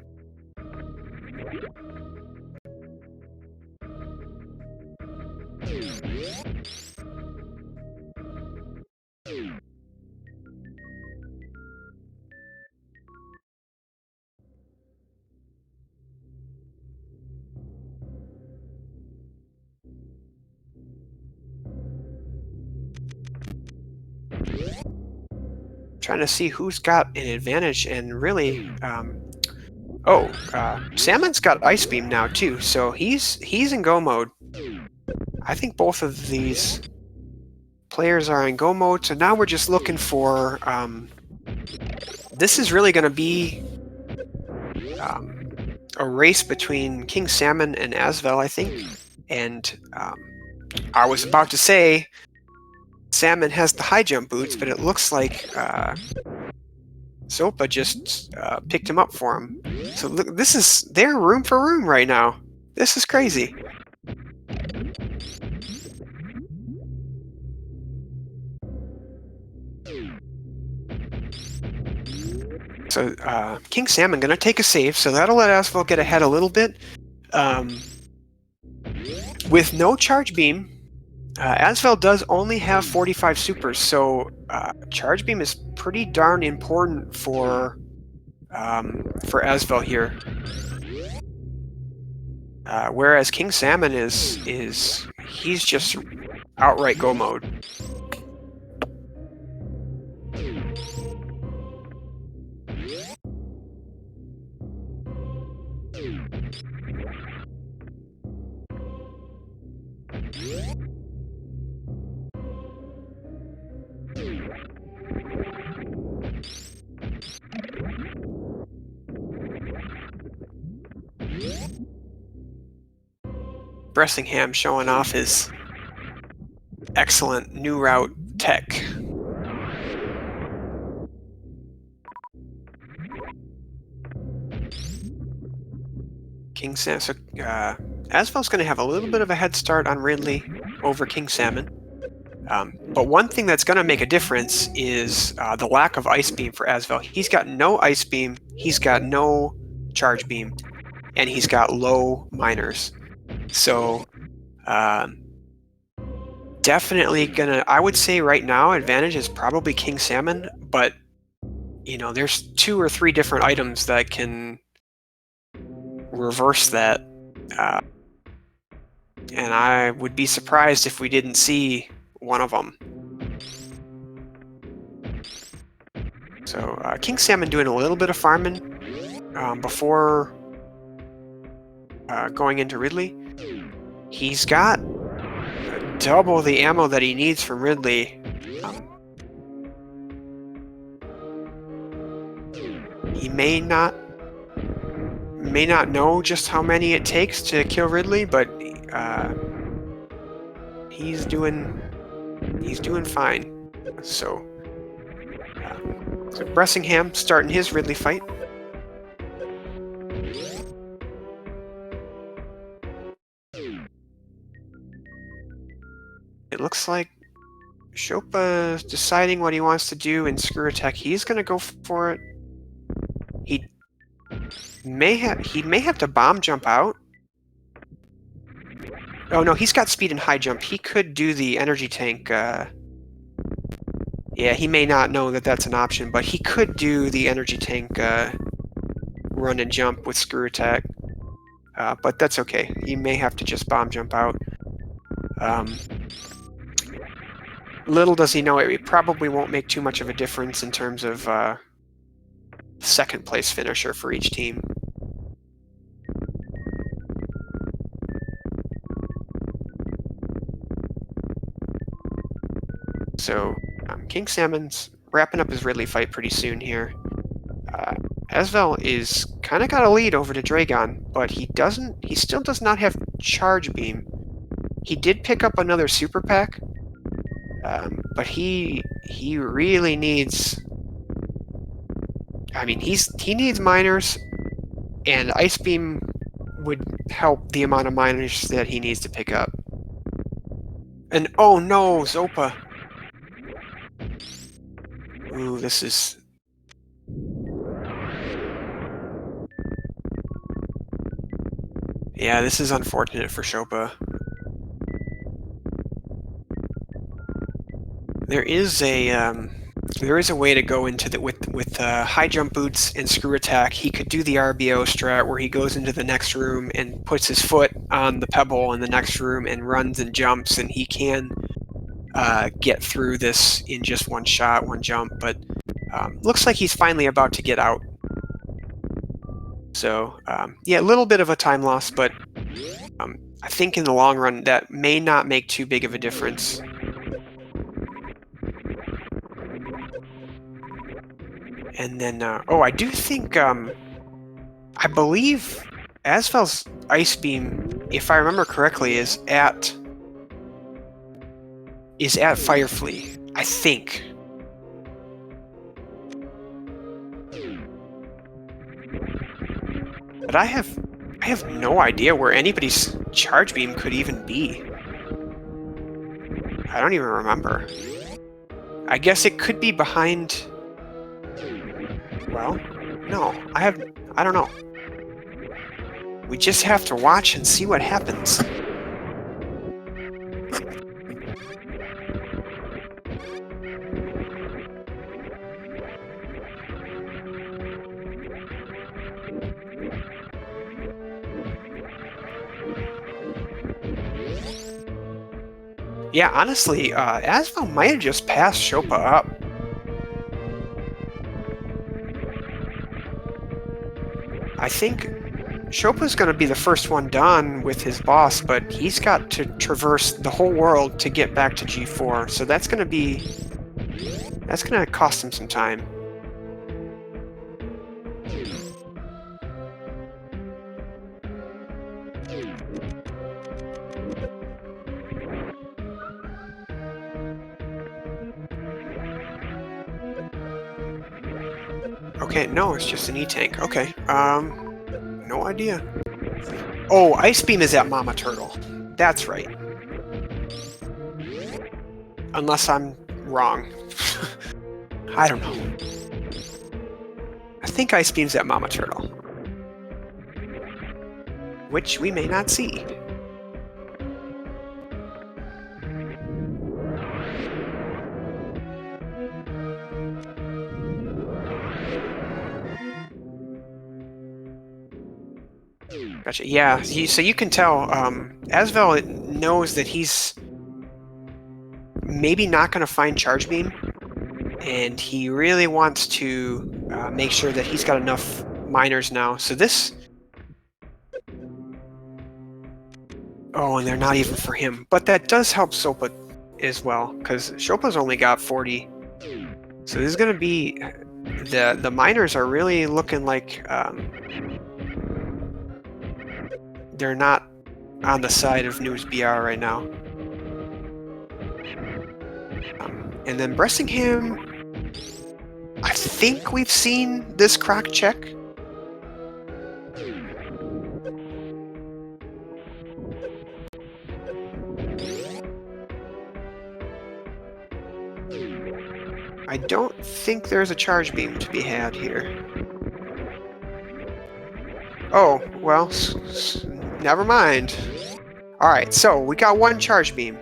trying to see who's got an advantage, and really, Salmon's got Ice Beam now too, so he's in go mode. I think both of these players are in go mode, so now we're just looking for. This is really going to be a race between King Salmon and Asvel, I think. And I was about to say Salmon has the high jump boots, but it looks like Zopa just picked him up for him. So look, they're room for room right now. This is crazy. So King Salmon gonna take a save, so that'll let Asvel get ahead a little bit. With no charge beam, Asvel does only have 45 supers, so charge beam is pretty darn important for Asvel here. Whereas King Salmon he's just outright go mode. Bressingham showing off his excellent new route tech. King Salmon. So Asvel's going to have a little bit of a head start on Ridley over King Salmon. But one thing that's going to make a difference is the lack of Ice Beam for Asvel. He's got no Ice Beam, he's got no Charge Beam, and he's got low minors. So definitely I would say right now advantage is probably King Salmon, but there's 2 or 3 different items that can reverse that. And I would be surprised if we didn't see one of them. So King Salmon doing a little bit of farming before going into Ridley. He's got double the ammo that he needs from Ridley. He may not know just how many it takes to kill Ridley, but he's doing fine. So Bressingham starting his Ridley fight. It looks like Shopa is deciding what he wants to do in Screw Attack. He's going to go for it. He may have to bomb jump out. Oh no, he's got speed and high jump. He could do the energy tank. Yeah, he may not know that that's an option, but he could do the energy tank run and jump with Screw Attack. But that's okay. He may have to just bomb jump out. Little does he know, it probably won't make too much of a difference in terms of second place finisher for each team. So King Salmon's wrapping up his Ridley fight pretty soon here. Asvel is kind of got a lead over to Dragon, but he still does not have Charge Beam. He did pick up another Super Pack, but he really needs. I mean, he needs minors, and Ice Beam would help the amount of minors that he needs to pick up. And oh no, Zopa! Ooh, this is. Yeah, this is unfortunate for Shopa. There is a way to go into the with high jump boots and Screw Attack. He could do the RBO strat where he goes into the next room and puts his foot on the pebble in the next room and runs and jumps, and he can get through this in just one shot, one jump. But Looks like he's finally about to get out. So, yeah, a little bit of a time loss, but I think in the long run, that may not make too big of a difference. And then, oh, I do think, I believe Asvel's Ice Beam, if I remember correctly, is at Fireflea, I think. But I have no idea where anybody's Charge Beam could even be. I don't even remember. I guess it could be behind... Well, no, I don't know. We just have to watch and see what happens. Yeah, honestly, Asvel might have just passed Shopa up. I think Shopa's going to be the first one done with his boss, but he's got to traverse the whole world to get back to G4, so that's going to cost him some time. Okay, no, it's just an E-Tank. Okay, no idea. Oh, Ice Beam is at Mama Turtle. That's right. Unless I'm wrong. I don't know. I think Ice Beam's at Mama Turtle. Which we may not see. Gotcha. Yeah, so you can tell Asvel knows that he's maybe not going to find Charge Beam, and he really wants to make sure that he's got enough miners now. So this... Oh, and they're not even for him. But that does help Sopa as well, because Shopa's only got 40. So this is going to be... The miners are really looking like... they're not on the side of Noobs BR right now. And then Bressingham, I think we've seen this crack check. I don't think there's a Charge Beam to be had here. Oh, well, never mind. Alright, so we got one Charge Beam.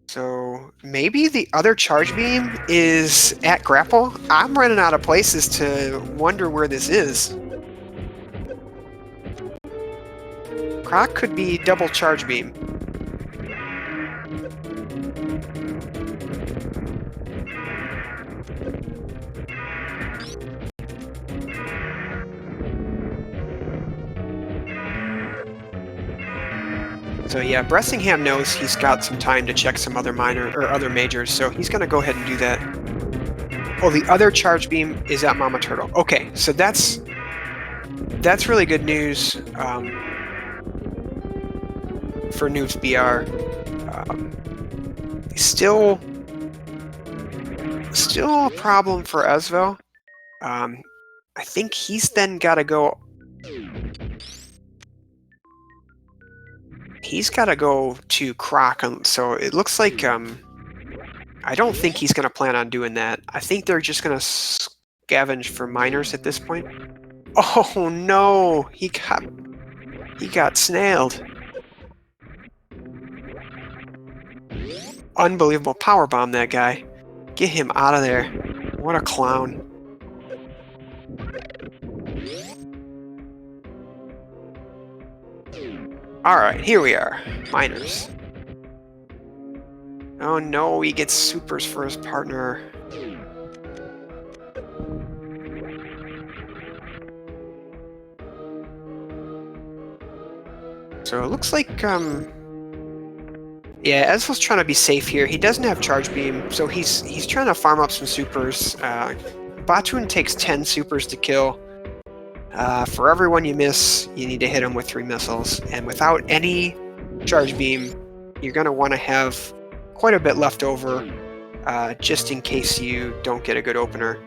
So maybe the other Charge Beam is at Grapple? I'm running out of places to wonder where this is. Croc could be double Charge Beam. So yeah, Bressingham knows he's got some time to check some other minor or other majors, so he's gonna go ahead and do that. Oh, the other Charge Beam is at Mama Turtle. Okay, so that's really good news for Noobs BR. Still a problem for Asvel. I think he's then got to go. He's got to go to Croc, so it looks like I don't think he's going to plan on doing that. I think they're just going to scavenge for miners at this point. Oh no, he got snailed. Unbelievable powerbomb, that guy. Get him out of there. What a clown. Alright, here we are. Miners. Oh no, he gets supers for his partner. So it looks like, yeah, Ezreal's trying to be safe here. He doesn't have Charge Beam, so he's trying to farm up some supers. Batun takes 10 supers to kill. For every one you miss, you need to hit him with 3 missiles. And without any Charge Beam, you're going to want to have quite a bit left over, just in case you don't get a good opener.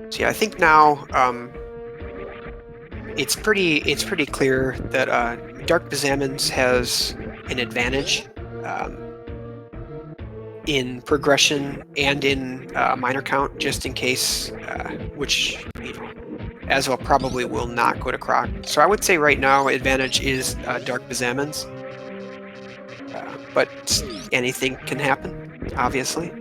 So yeah, I think now it's pretty clear that Dark BiZalon's has an advantage in progression and in minor count, just in case, which Aswell probably will not go to Croc. So I would say right now advantage is Dark BiZalon's, but anything can happen, obviously.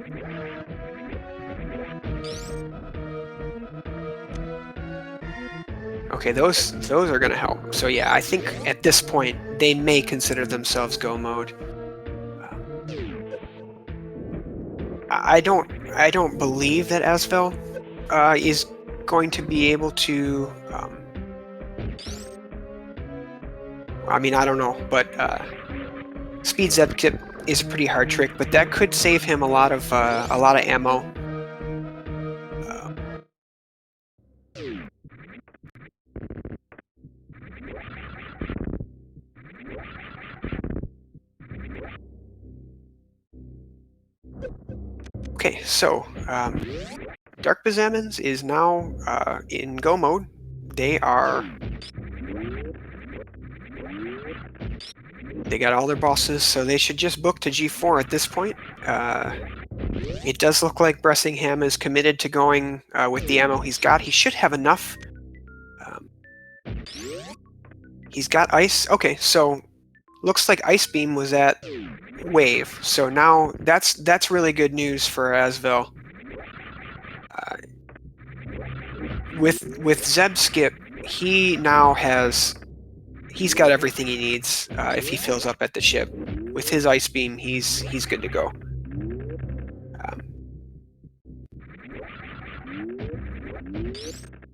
Okay, those are going to help. So yeah, I think at this point they may consider themselves go mode. I don't believe that Asvel is going to be able to. I mean, I don't know, but Speed Zeb Kip is a pretty hard trick, but that could save him a lot of ammo. Okay, so Dark BiZalon's is now in go mode. They got all their bosses, so they should just book to G4 at this point. It does look like Bressingham is committed to going with the ammo he's got. He should have enough. He's got ice. Okay, so looks like Ice Beam was at wave. So now that's really good news for Asvel. With Zeb Skip, he now he's got everything he needs if he fills up at the ship. With his Ice Beam, he's good to go.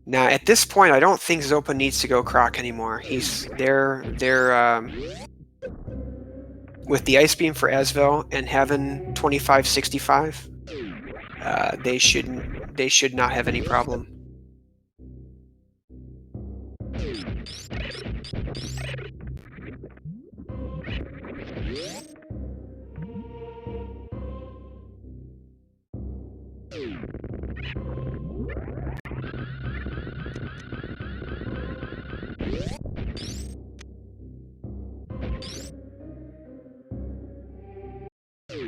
Now at this point, I don't think Zopa needs to go Croc anymore. They're with the Ice Beam for Asvel and having 25-65, they should not have any problem.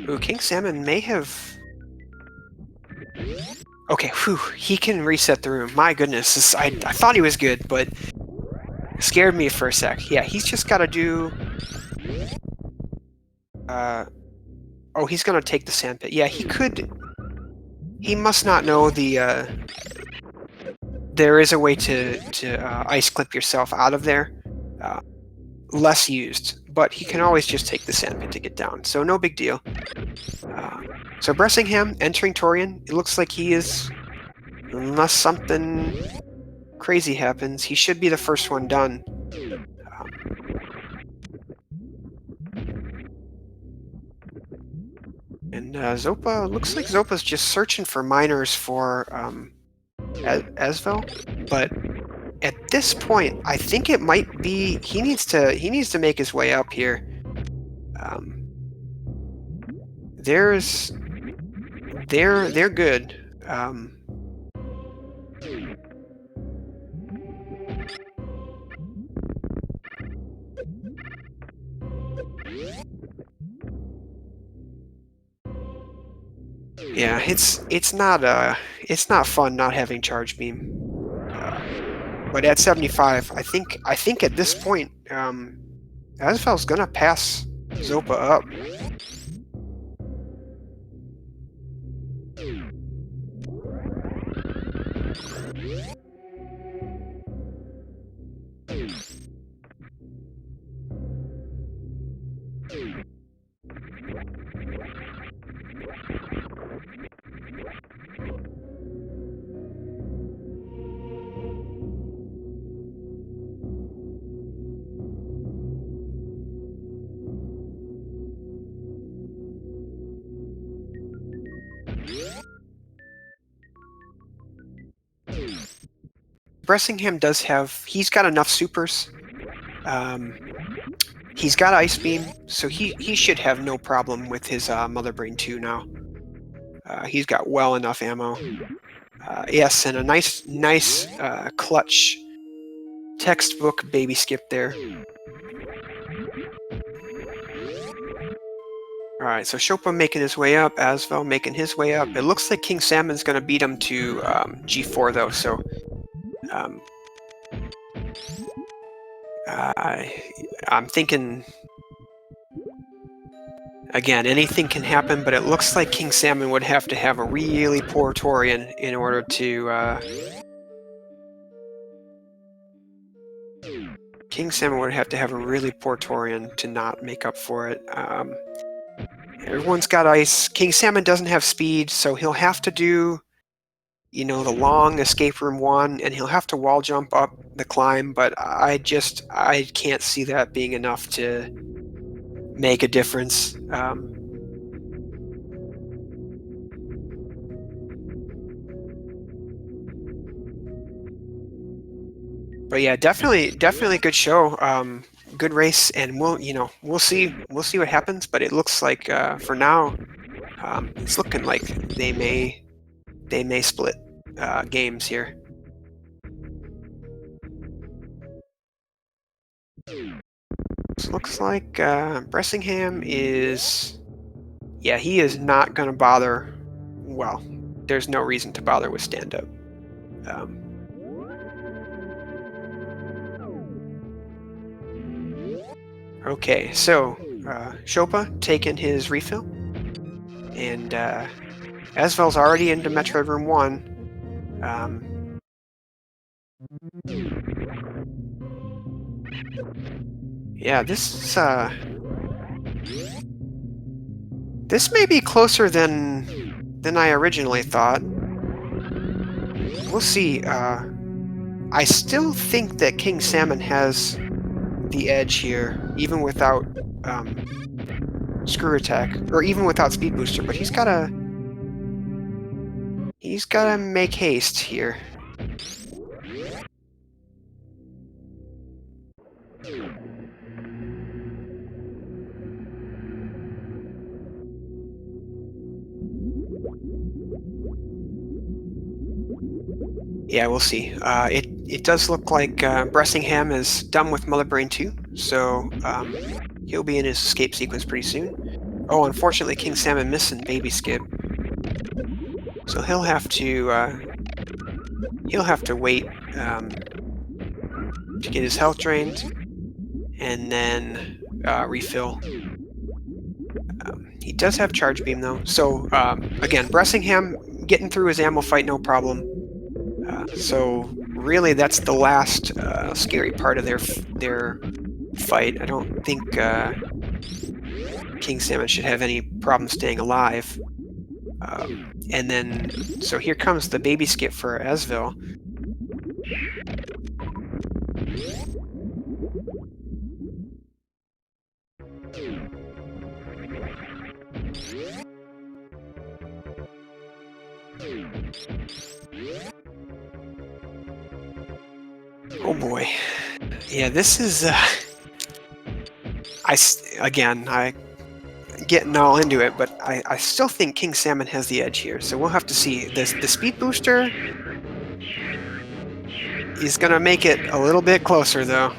Ooh, King Salmon may have... Okay, whew, he can reset the room. My goodness, I thought he was good, but scared me for a sec. Yeah, he's just got to do... oh, he's going to take the sandpit. Yeah, he could... He must not know the... there is a way to ice clip yourself out of there. Less used, but he can always just take the sandpit to get down, so no big deal. So Bressingham entering Torian, it looks like he is, unless something crazy happens, he should be the first one done. And Zopa, looks like Zopa's just searching for miners for Asvel, but at this point, I think it might be he needs to make his way up here. They're good. Yeah, it's not fun not having Charge Beam. But at 75, I think at this point, Asvel's gonna pass Zopa up. Bressingham does have... He's got enough supers. He's got Ice Beam, so he should have no problem with his Mother Brain 2 now. He's got well enough ammo. Yes, and a nice clutch textbook baby skip there. Alright, so Chopa making his way up, Asvel making his way up. It looks like King Salmon's going to beat him to G4 though, so... I'm thinking... Again, anything can happen, but it looks like King Salmon would have to have a really poor Torian in order to... King Salmon would have to have a really poor Torian to not make up for it. Everyone's got ice. King Salmon doesn't have speed, so he'll have to do, you know, the long escape room one, and he'll have to wall jump up the climb, but I can't see that being enough to make a difference. But yeah, definitely good show. Good race, and we'll see what happens. But it looks like for now, it's looking like they may split games here. So looks like Bressingham is, yeah, he is not going to bother. Well, there's no reason to bother with stand up. Okay, so Chopa taking his refill, and Asvel's already into Metroid Room 1. Yeah, this may be closer than I originally thought. We'll see. I still think that King Salmon has the edge here, even without Screw Attack, or even without Speed Booster, but he's gotta make haste here. Yeah, we'll see. It does look like Bressingham is done with Mother Brain 2, so he'll be in his escape sequence pretty soon. Oh, unfortunately, King Salmon missing Baby Skip, so he'll have to wait to get his health drained, and then refill. He does have Charge Beam though, so again, Bressingham getting through his ammo fight no problem. So really, that's the last scary part of their fight. I don't think King Salmon should have any problem staying alive. And then, so here comes the baby skip for Asvel. Oh boy. Yeah, this is I getting all into it, but I still think King Salmon has the edge here, so we'll have to see. The Speed Booster is gonna make it a little bit closer though.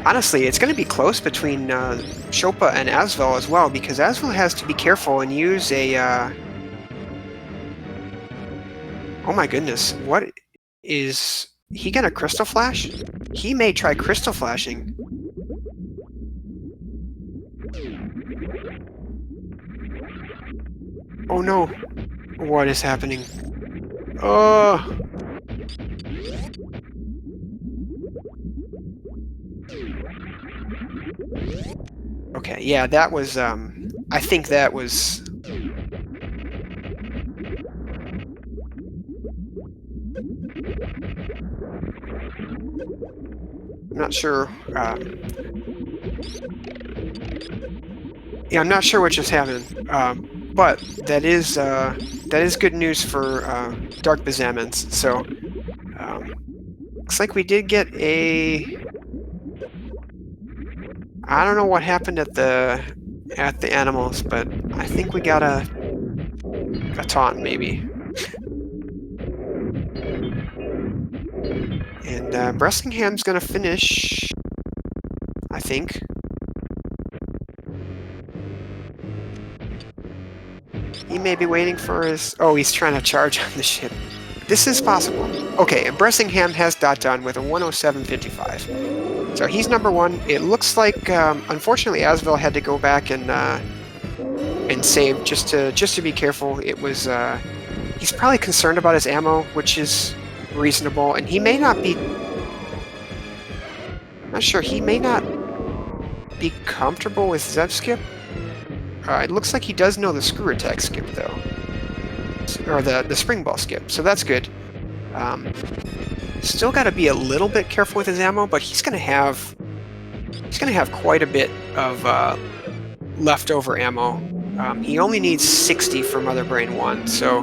Honestly, it's going to be close between Chopa and Asvel as well, because Asvel has to be careful and use a... Oh my goodness, what is... he gonna Crystal Flash? He may try Crystal Flashing. Oh no! What is happening? Oh! Okay, yeah, that was, I think that was... I'm not sure, Yeah, I'm not sure what just happened, but that is good news for Dark BiZalon's. So looks like we did get a. I don't know what happened at the animals, but I think we got a taunt maybe. And Bressingham's gonna finish, I think. He may be waiting for his. Oh, he's trying to charge on the ship. This is possible. Okay, and Bressingham has that done with a 107.55. So he's number one. It looks like, unfortunately, Asvel had to go back and save just to be careful. It was he's probably concerned about his ammo, which is reasonable, and he may not be. I'm not sure. He may not be comfortable with Zev skip. It looks like he does know the screw attack skip though, or the spring ball skip. So that's good. Still got to be a little bit careful with his ammo, but he's gonna have quite a bit of leftover ammo. He only needs 60 for Mother Brain 1, so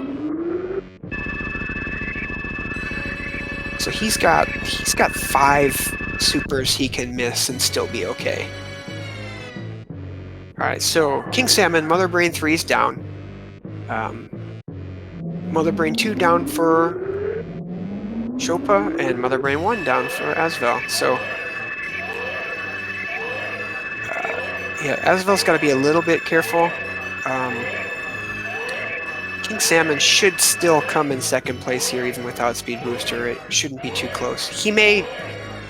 he's got 5 supers he can miss and still be okay. All right, so King Salmon, Mother Brain 3 is down. Mother Brain 2 down for Shopa, and Mother Brain 1 down for Asvel. So yeah, Asvel's got to be a little bit careful. King Salmon should still come in second place here, even without Speed Booster. It shouldn't be too close. He may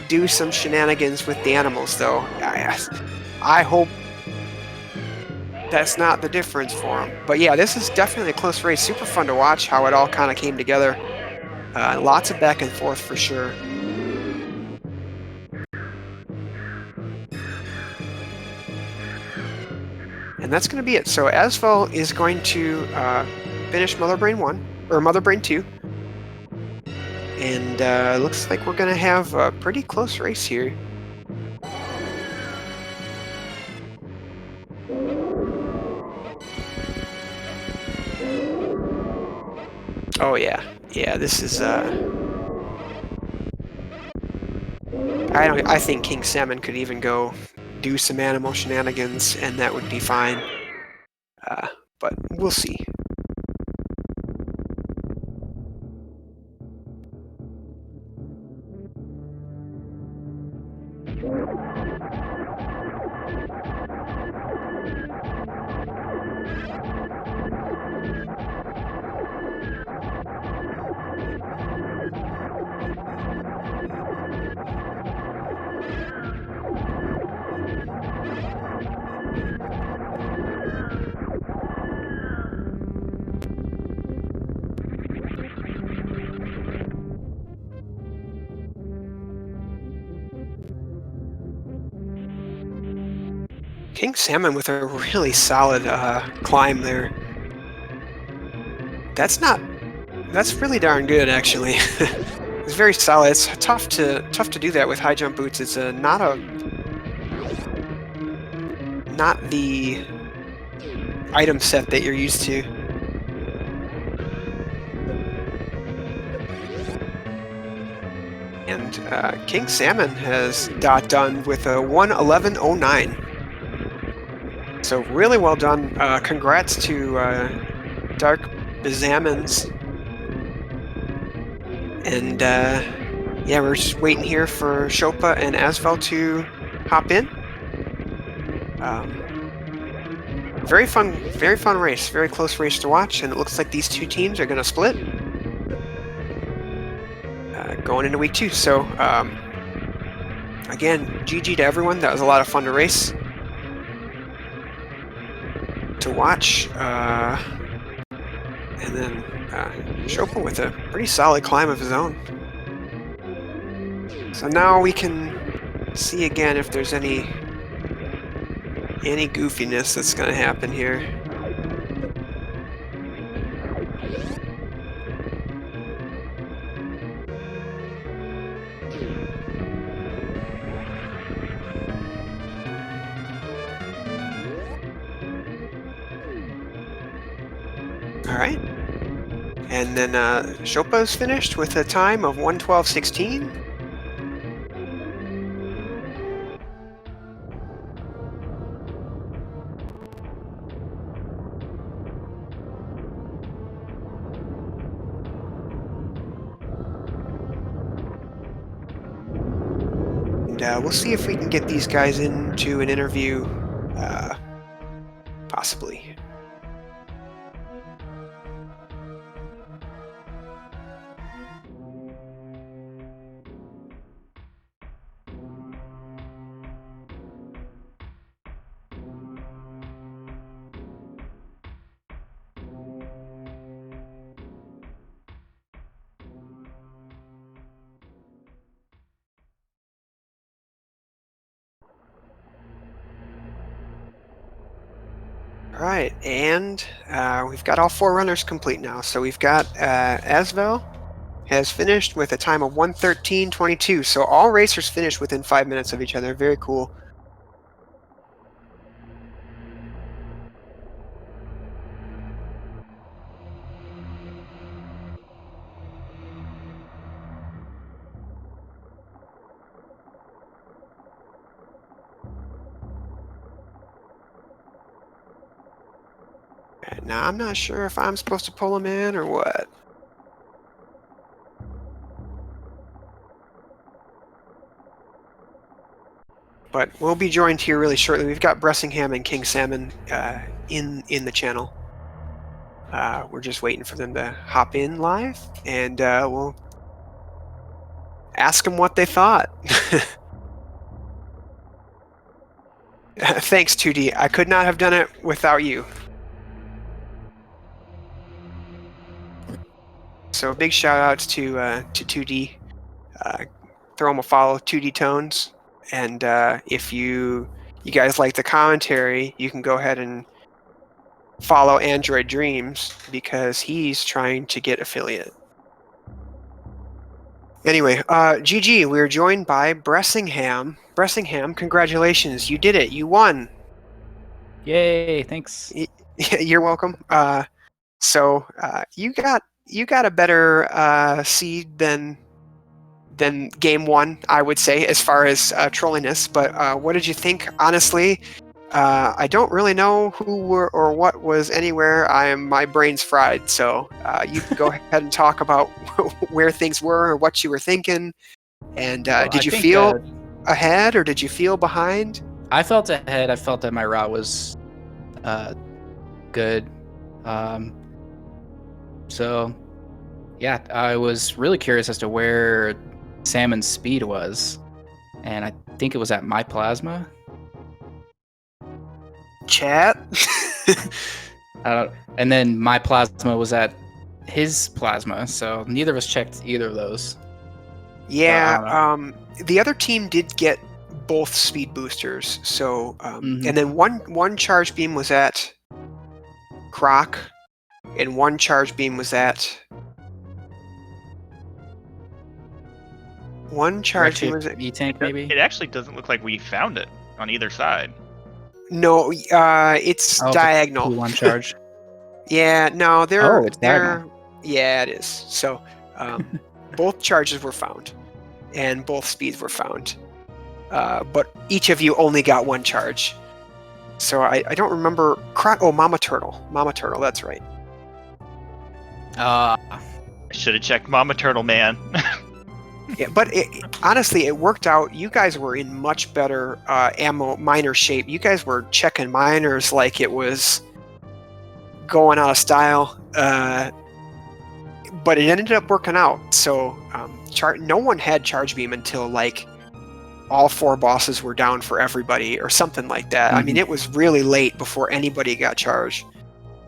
do some shenanigans with the animals, though. I hope that's not the difference for him. But yeah, this is definitely a close race. Super fun to watch how it all kind of came together. Lots of back and forth for sure. And that's going to be it. So Asvel is going to finish Mother Brain 1, or Mother Brain 2. And looks like we're going to have a pretty close race here. Oh yeah, this is I think King Salmon could even go do some animal shenanigans, and that would be fine. But we'll see. King Salmon with a really solid climb there. That's really darn good, actually. It's very solid. It's tough to do that with high jump boots. It's not the item set that you're used to. And King Salmon has done with a 111.09. So really well done. Congrats to Dark BiZalon's. And yeah, we're just waiting here for Shopa and Asvel to hop in. Very fun race. Very close race to watch, and it looks like these two teams are going to split going into week 2. So again, GG to everyone. That was a lot of fun to race. To watch, and then Shopa with a pretty solid climb of his own. So now we can see again if there's any goofiness that's going to happen here. All right. And then Shopa's finished with a time of 1:12:16. And we'll see if we can get these guys into an interview, possibly. All right, and we've got all 4 runners complete now. So we've got Asvel has finished with a time of 1:13:22. So all racers finished within 5 minutes of each other. Very cool. Now I'm not sure if I'm supposed to pull him in or what. But we'll be joined here really shortly. We've got Bressingham and King Salmon in the channel. We're just waiting for them to hop in live, and we'll ask them what they thought. Thanks, 2D. I could not have done it without you. So big shout outs to 2D. Throw him a follow, 2D Tones. And if you guys like the commentary, you can go ahead and follow Android Dreams because he's trying to get affiliate. Anyway, GG, we're joined by Bressingham. Bressingham, congratulations, you did it, you won. Yay! Thanks. You're welcome. So you got a better seed than game 1, I would say, as far as trolliness. But what did you think? Honestly, I don't really know who were or what was anywhere. My brain's fried. So you can go ahead and talk about where things were or what you were thinking. And did you feel ahead or did you feel behind? I felt ahead. I felt that my route was good. So yeah, I was really curious as to where Salmon's speed was, and I think it was at my plasma. Chat. And then my plasma was at his plasma, so neither of us checked either of those. Yeah, the other team did get both speed boosters. So, and then one charge beam was at Croc, and one charge beam was at E-Tank, maybe? It actually doesn't look like we found it on either side. No, it's diagonal. One charge. Yeah, no, it's diagonal. Yeah, it is. So, both charges were found, and both speeds were found. But each of you only got one charge. So I don't remember. Mama Turtle. Mama Turtle, that's right. I should have checked Mama Turtle, man. Yeah, but honestly, it worked out. You guys were in much better ammo miner shape. You guys were checking miners like it was going out of style. But it ended up working out. So no one had charge beam until like all 4 bosses were down for everybody or something like that. I mean, it was really late before anybody got charged.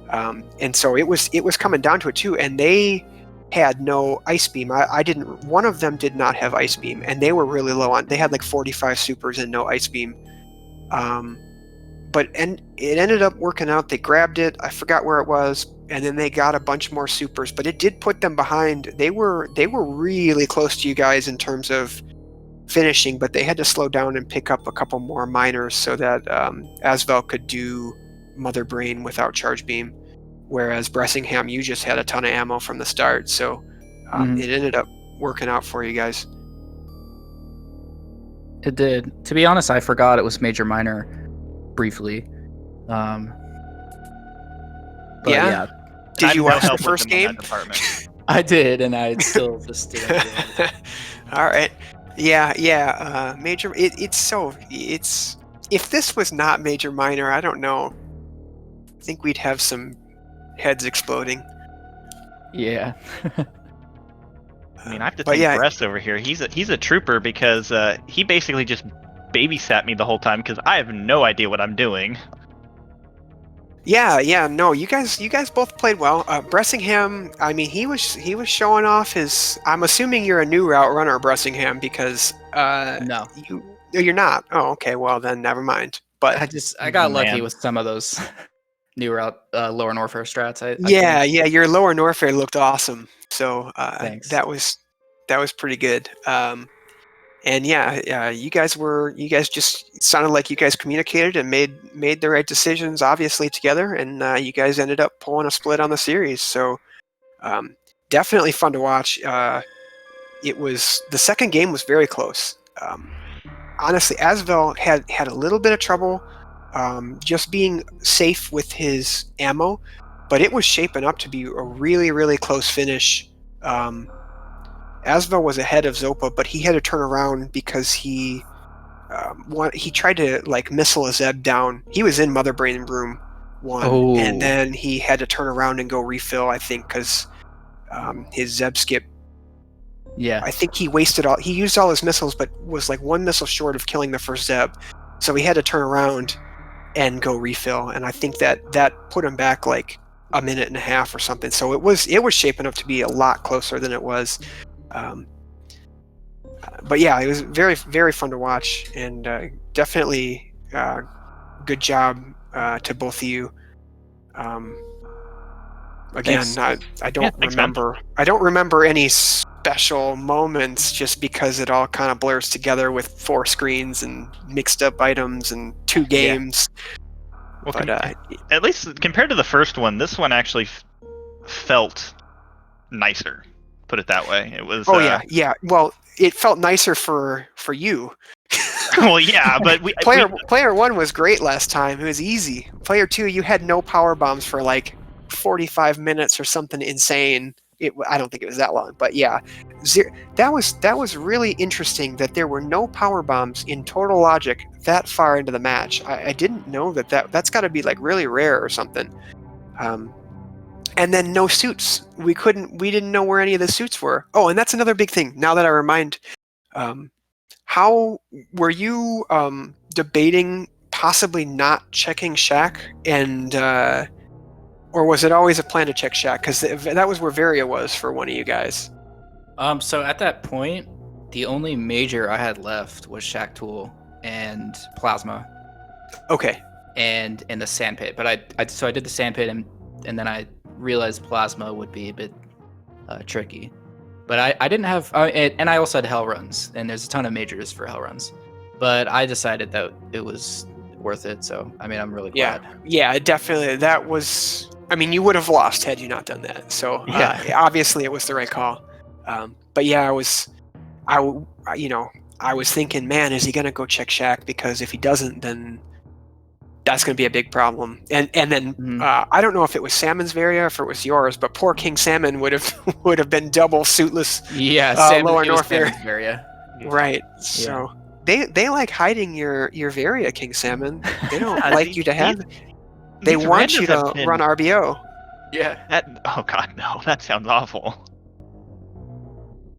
And so it was coming down to it too. And they had no ice beam. I didn't. One of them did not have ice beam, and they were really low on. They had like 45 supers and no ice beam. But it ended up working out. They grabbed it. I forgot where it was, and then they got a bunch more supers. But it did put them behind. They were really close to you guys in terms of finishing, but they had to slow down and pick up a couple more miners so that Asvel could do Mother Brain without charge beam. whereas Bressingham, you just had a ton of ammo from the start, so it ended up working out for you guys. It did. To be honest, I forgot it was major minor briefly. But yeah. Did you I have watch no the help with first them in game? that department. I did, and I still just didn't realize it. All right. Yeah. Major. It's if this was not major minor, I don't know. I think we'd have some heads exploding. Yeah. I mean, I have to But thank yeah. Bress over here. He's a trooper because he basically just babysat me the whole time because I have no idea what I'm doing. Yeah. No, you guys both played well. Bressingham, I mean, he was showing off his. I'm assuming you're a new route runner, Bressingham, because No. you're not. Oh, okay. Well, then never mind. But I got lucky Man. with some of those new route lower Norfair strats. I yeah, think. your lower Norfair looked awesome. So Thanks. that was pretty good. And you guys just sounded like you guys communicated and made the right decisions, obviously together, and you guys ended up pulling a split on the series. So definitely fun to watch. It was the second game was very close. Honestly, Asvel had a little bit of trouble just being safe with his ammo, but it was shaping up to be a really, really close finish. Asvel was ahead of Zopa, but he had to turn around because he tried to like missile a Zeb down. He was in Mother Brain Room 1, and then he had to turn around and go refill, I think, because his Zeb skip. Yeah. I think he used all his missiles, but was like one missile short of killing the first Zeb. So he had to turn around and go refill, and I think that put him back like a minute and a half or something. So it was shaping up to be a lot closer than it was. But yeah, it was very, very fun to watch, and definitely good job to both of you. Again, Thanks. I don't thanks, man. remember. I don't remember any special moments, just because it all kind of blurs together with 4 screens and mixed up items and 2 games. Well, But at least compared to the first one, this one actually felt nicer. Put it that way. It was. yeah. Well, it felt nicer for you. Well, yeah, but Player 1 was great last time. It was easy. Player 2, you had no power bombs for like 45 minutes or something insane. I don't think it was that long, but yeah, that was really interesting that there were no power bombs in Total Logic that far into the match. I didn't know that's got to be like really rare or something. And then no suits. We didn't know where any of the suits were. Oh, and that's another big thing. Now that I remind, how were you debating possibly not checking Shack, and or was it always a plan to check Shack? Because that was where Varia was for one of you guys. So at that point, the only major I had left was Shack Tool and Plasma. Okay. And the Sandpit, but I did the Sandpit, and then I realized Plasma would be a bit tricky. But I didn't have, and I also had Hell Runs, and there's a ton of majors for Hell Runs. But I decided that it was worth it, so I mean, I'm really glad. Yeah, definitely. That was. I mean, you would have lost had you not done that. So obviously, it was the right call. But yeah, I was thinking, man, is he gonna go check Shack? Because if he doesn't, then that's going to be a big problem. And then I don't know if it was Salmon's Varia or if it was yours, but poor King Salmon would have been double suitless. Yeah, lower North Varia. Right. So they like hiding your Varia, King Salmon. They don't like you to have. They want you to run RBO. Yeah. Oh God, no! That sounds awful.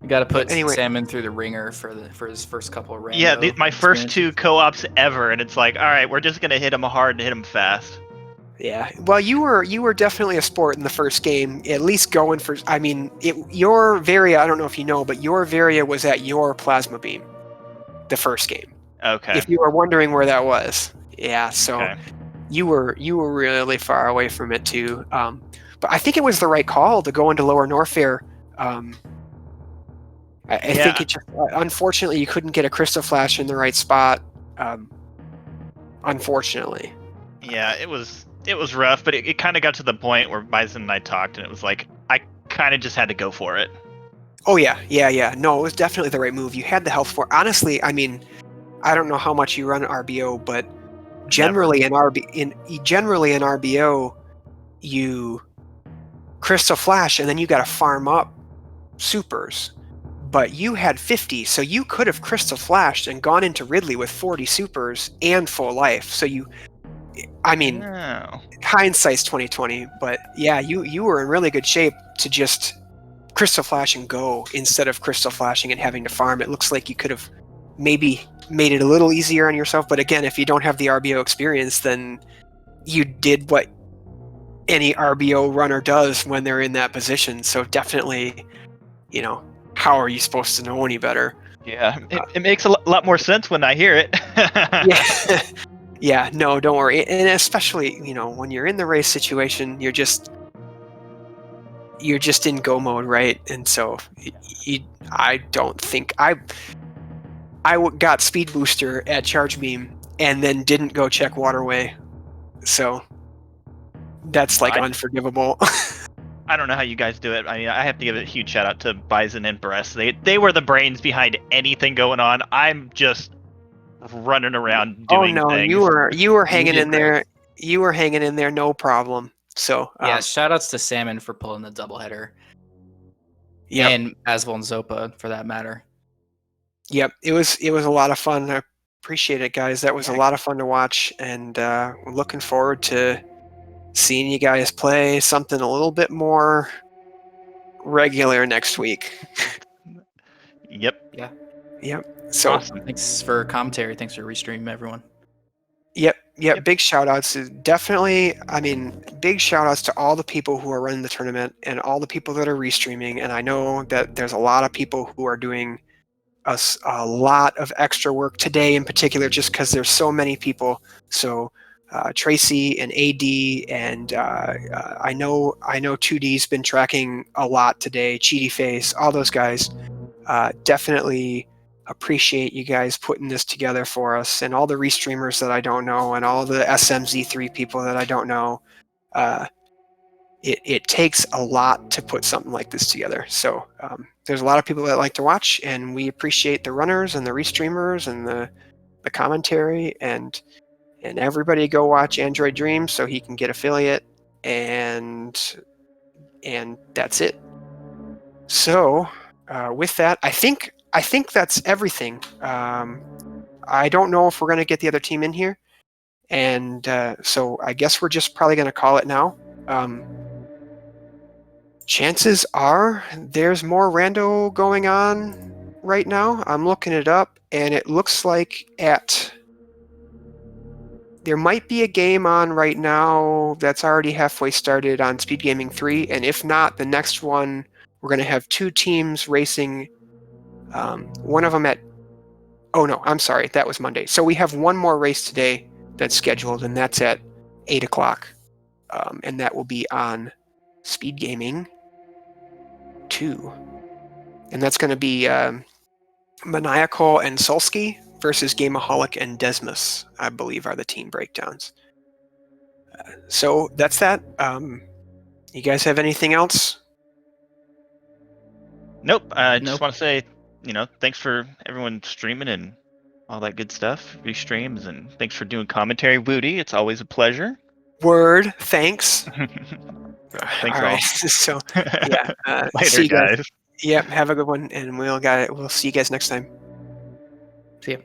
You got to put Salmon through the ringer for his first couple of Rando. Yeah, my first 2 co-ops ever, and it's like, all right, we're just gonna hit him hard and hit him fast. Yeah, well, you were definitely a sport in the first game, at least going for. I mean, your Varia. I don't know if you know, but your Varia was at your plasma beam, the first game. Okay. If you were wondering where that was, yeah. So you were really far away from it too. But I think it was the right call to go into lower Norfair. I think it just, unfortunately, you couldn't get a Crystal Flash in the right spot. Unfortunately. Yeah, it was it was rough, but it kind of got to the point where Bison and I talked, and it was like I kind of just had to go for it. Oh yeah. No, it was definitely the right move. You had the health for. Honestly, I mean, I don't know how much you run RBO, but generally in RBO, you Crystal Flash, and then you got to farm up supers. But you had 50, so you could have Crystal Flashed and gone into Ridley with 40 supers and full life. So I mean, Oh. hindsight's 2020, but yeah, you were in really good shape to just Crystal Flash and go instead of Crystal Flashing and having to farm. It looks like you could have maybe made it a little easier on yourself, but again, if you don't have the RBO experience, then you did what any RBO runner does when they're in that position. So definitely, how are you supposed to know any better? Yeah, it makes a lot more sense when I hear it. Yeah. Yeah, no, don't worry. And especially, when you're in the race situation, you're just in go mode, right? And so I don't think I got speed booster at charge beam and then didn't go check waterway. So that's like unforgivable. I don't know how you guys do it. I mean, I have to give a huge shout out to Bison and Bress. They were the brains behind anything going on. I'm just running around doing things. you were hanging in there. You were hanging in there, no problem. So yeah, shout outs to Salmon for pulling the doubleheader. Yeah, and Asvel and Zopa for that matter. Yep, it was a lot of fun. I appreciate it, guys. That was a lot of fun to watch, and we're looking forward to seeing you guys play something a little bit more regular next week. Yep. Yeah. Yep. So awesome. Thanks for commentary. Thanks for restream, everyone. Yep. Big shout outs. Definitely, I mean, big shout outs to all the people who are running the tournament and all the people that are restreaming. And I know that there's a lot of people who are doing a lot of extra work today in particular, just because there's so many people. So Tracy and AD and I know 2D's been tracking a lot today. Cheaty Face, all those guys. Definitely appreciate you guys putting this together for us, and all the restreamers that I don't know, and all the SMZ3 people that I don't know. It takes a lot to put something like this together. So there's a lot of people that like to watch, and we appreciate the runners and the restreamers and the commentary, and everybody go watch Android Dreams so he can get affiliate, and that's it. So with that, I think that's everything. I don't know if we're going to get the other team in here, and so I guess we're just probably going to call it now. Chances are there's more Rando going on right now. I'm looking it up, and it looks like there might be a game on right now that's already halfway started on Speed Gaming 3, and if not, the next one, we're going to have two teams racing. One of them oh no, I'm sorry, that was Monday. So we have one more race today that's scheduled, and that's at 8 o'clock. And that will be on Speed Gaming 2. And that's going to be Maniacal and Solsky versus Gameaholic and Desmus, I believe, are the team breakdowns. So that's that. You guys have anything else? Nope. I just want to say, thanks for everyone streaming and all that good stuff, restreams, and thanks for doing commentary, Woody. It's always a pleasure. Word. Thanks. Thanks all right. So yeah. Later, see you guys. Yep. Have a good one, and we'll see you guys next time. See ya.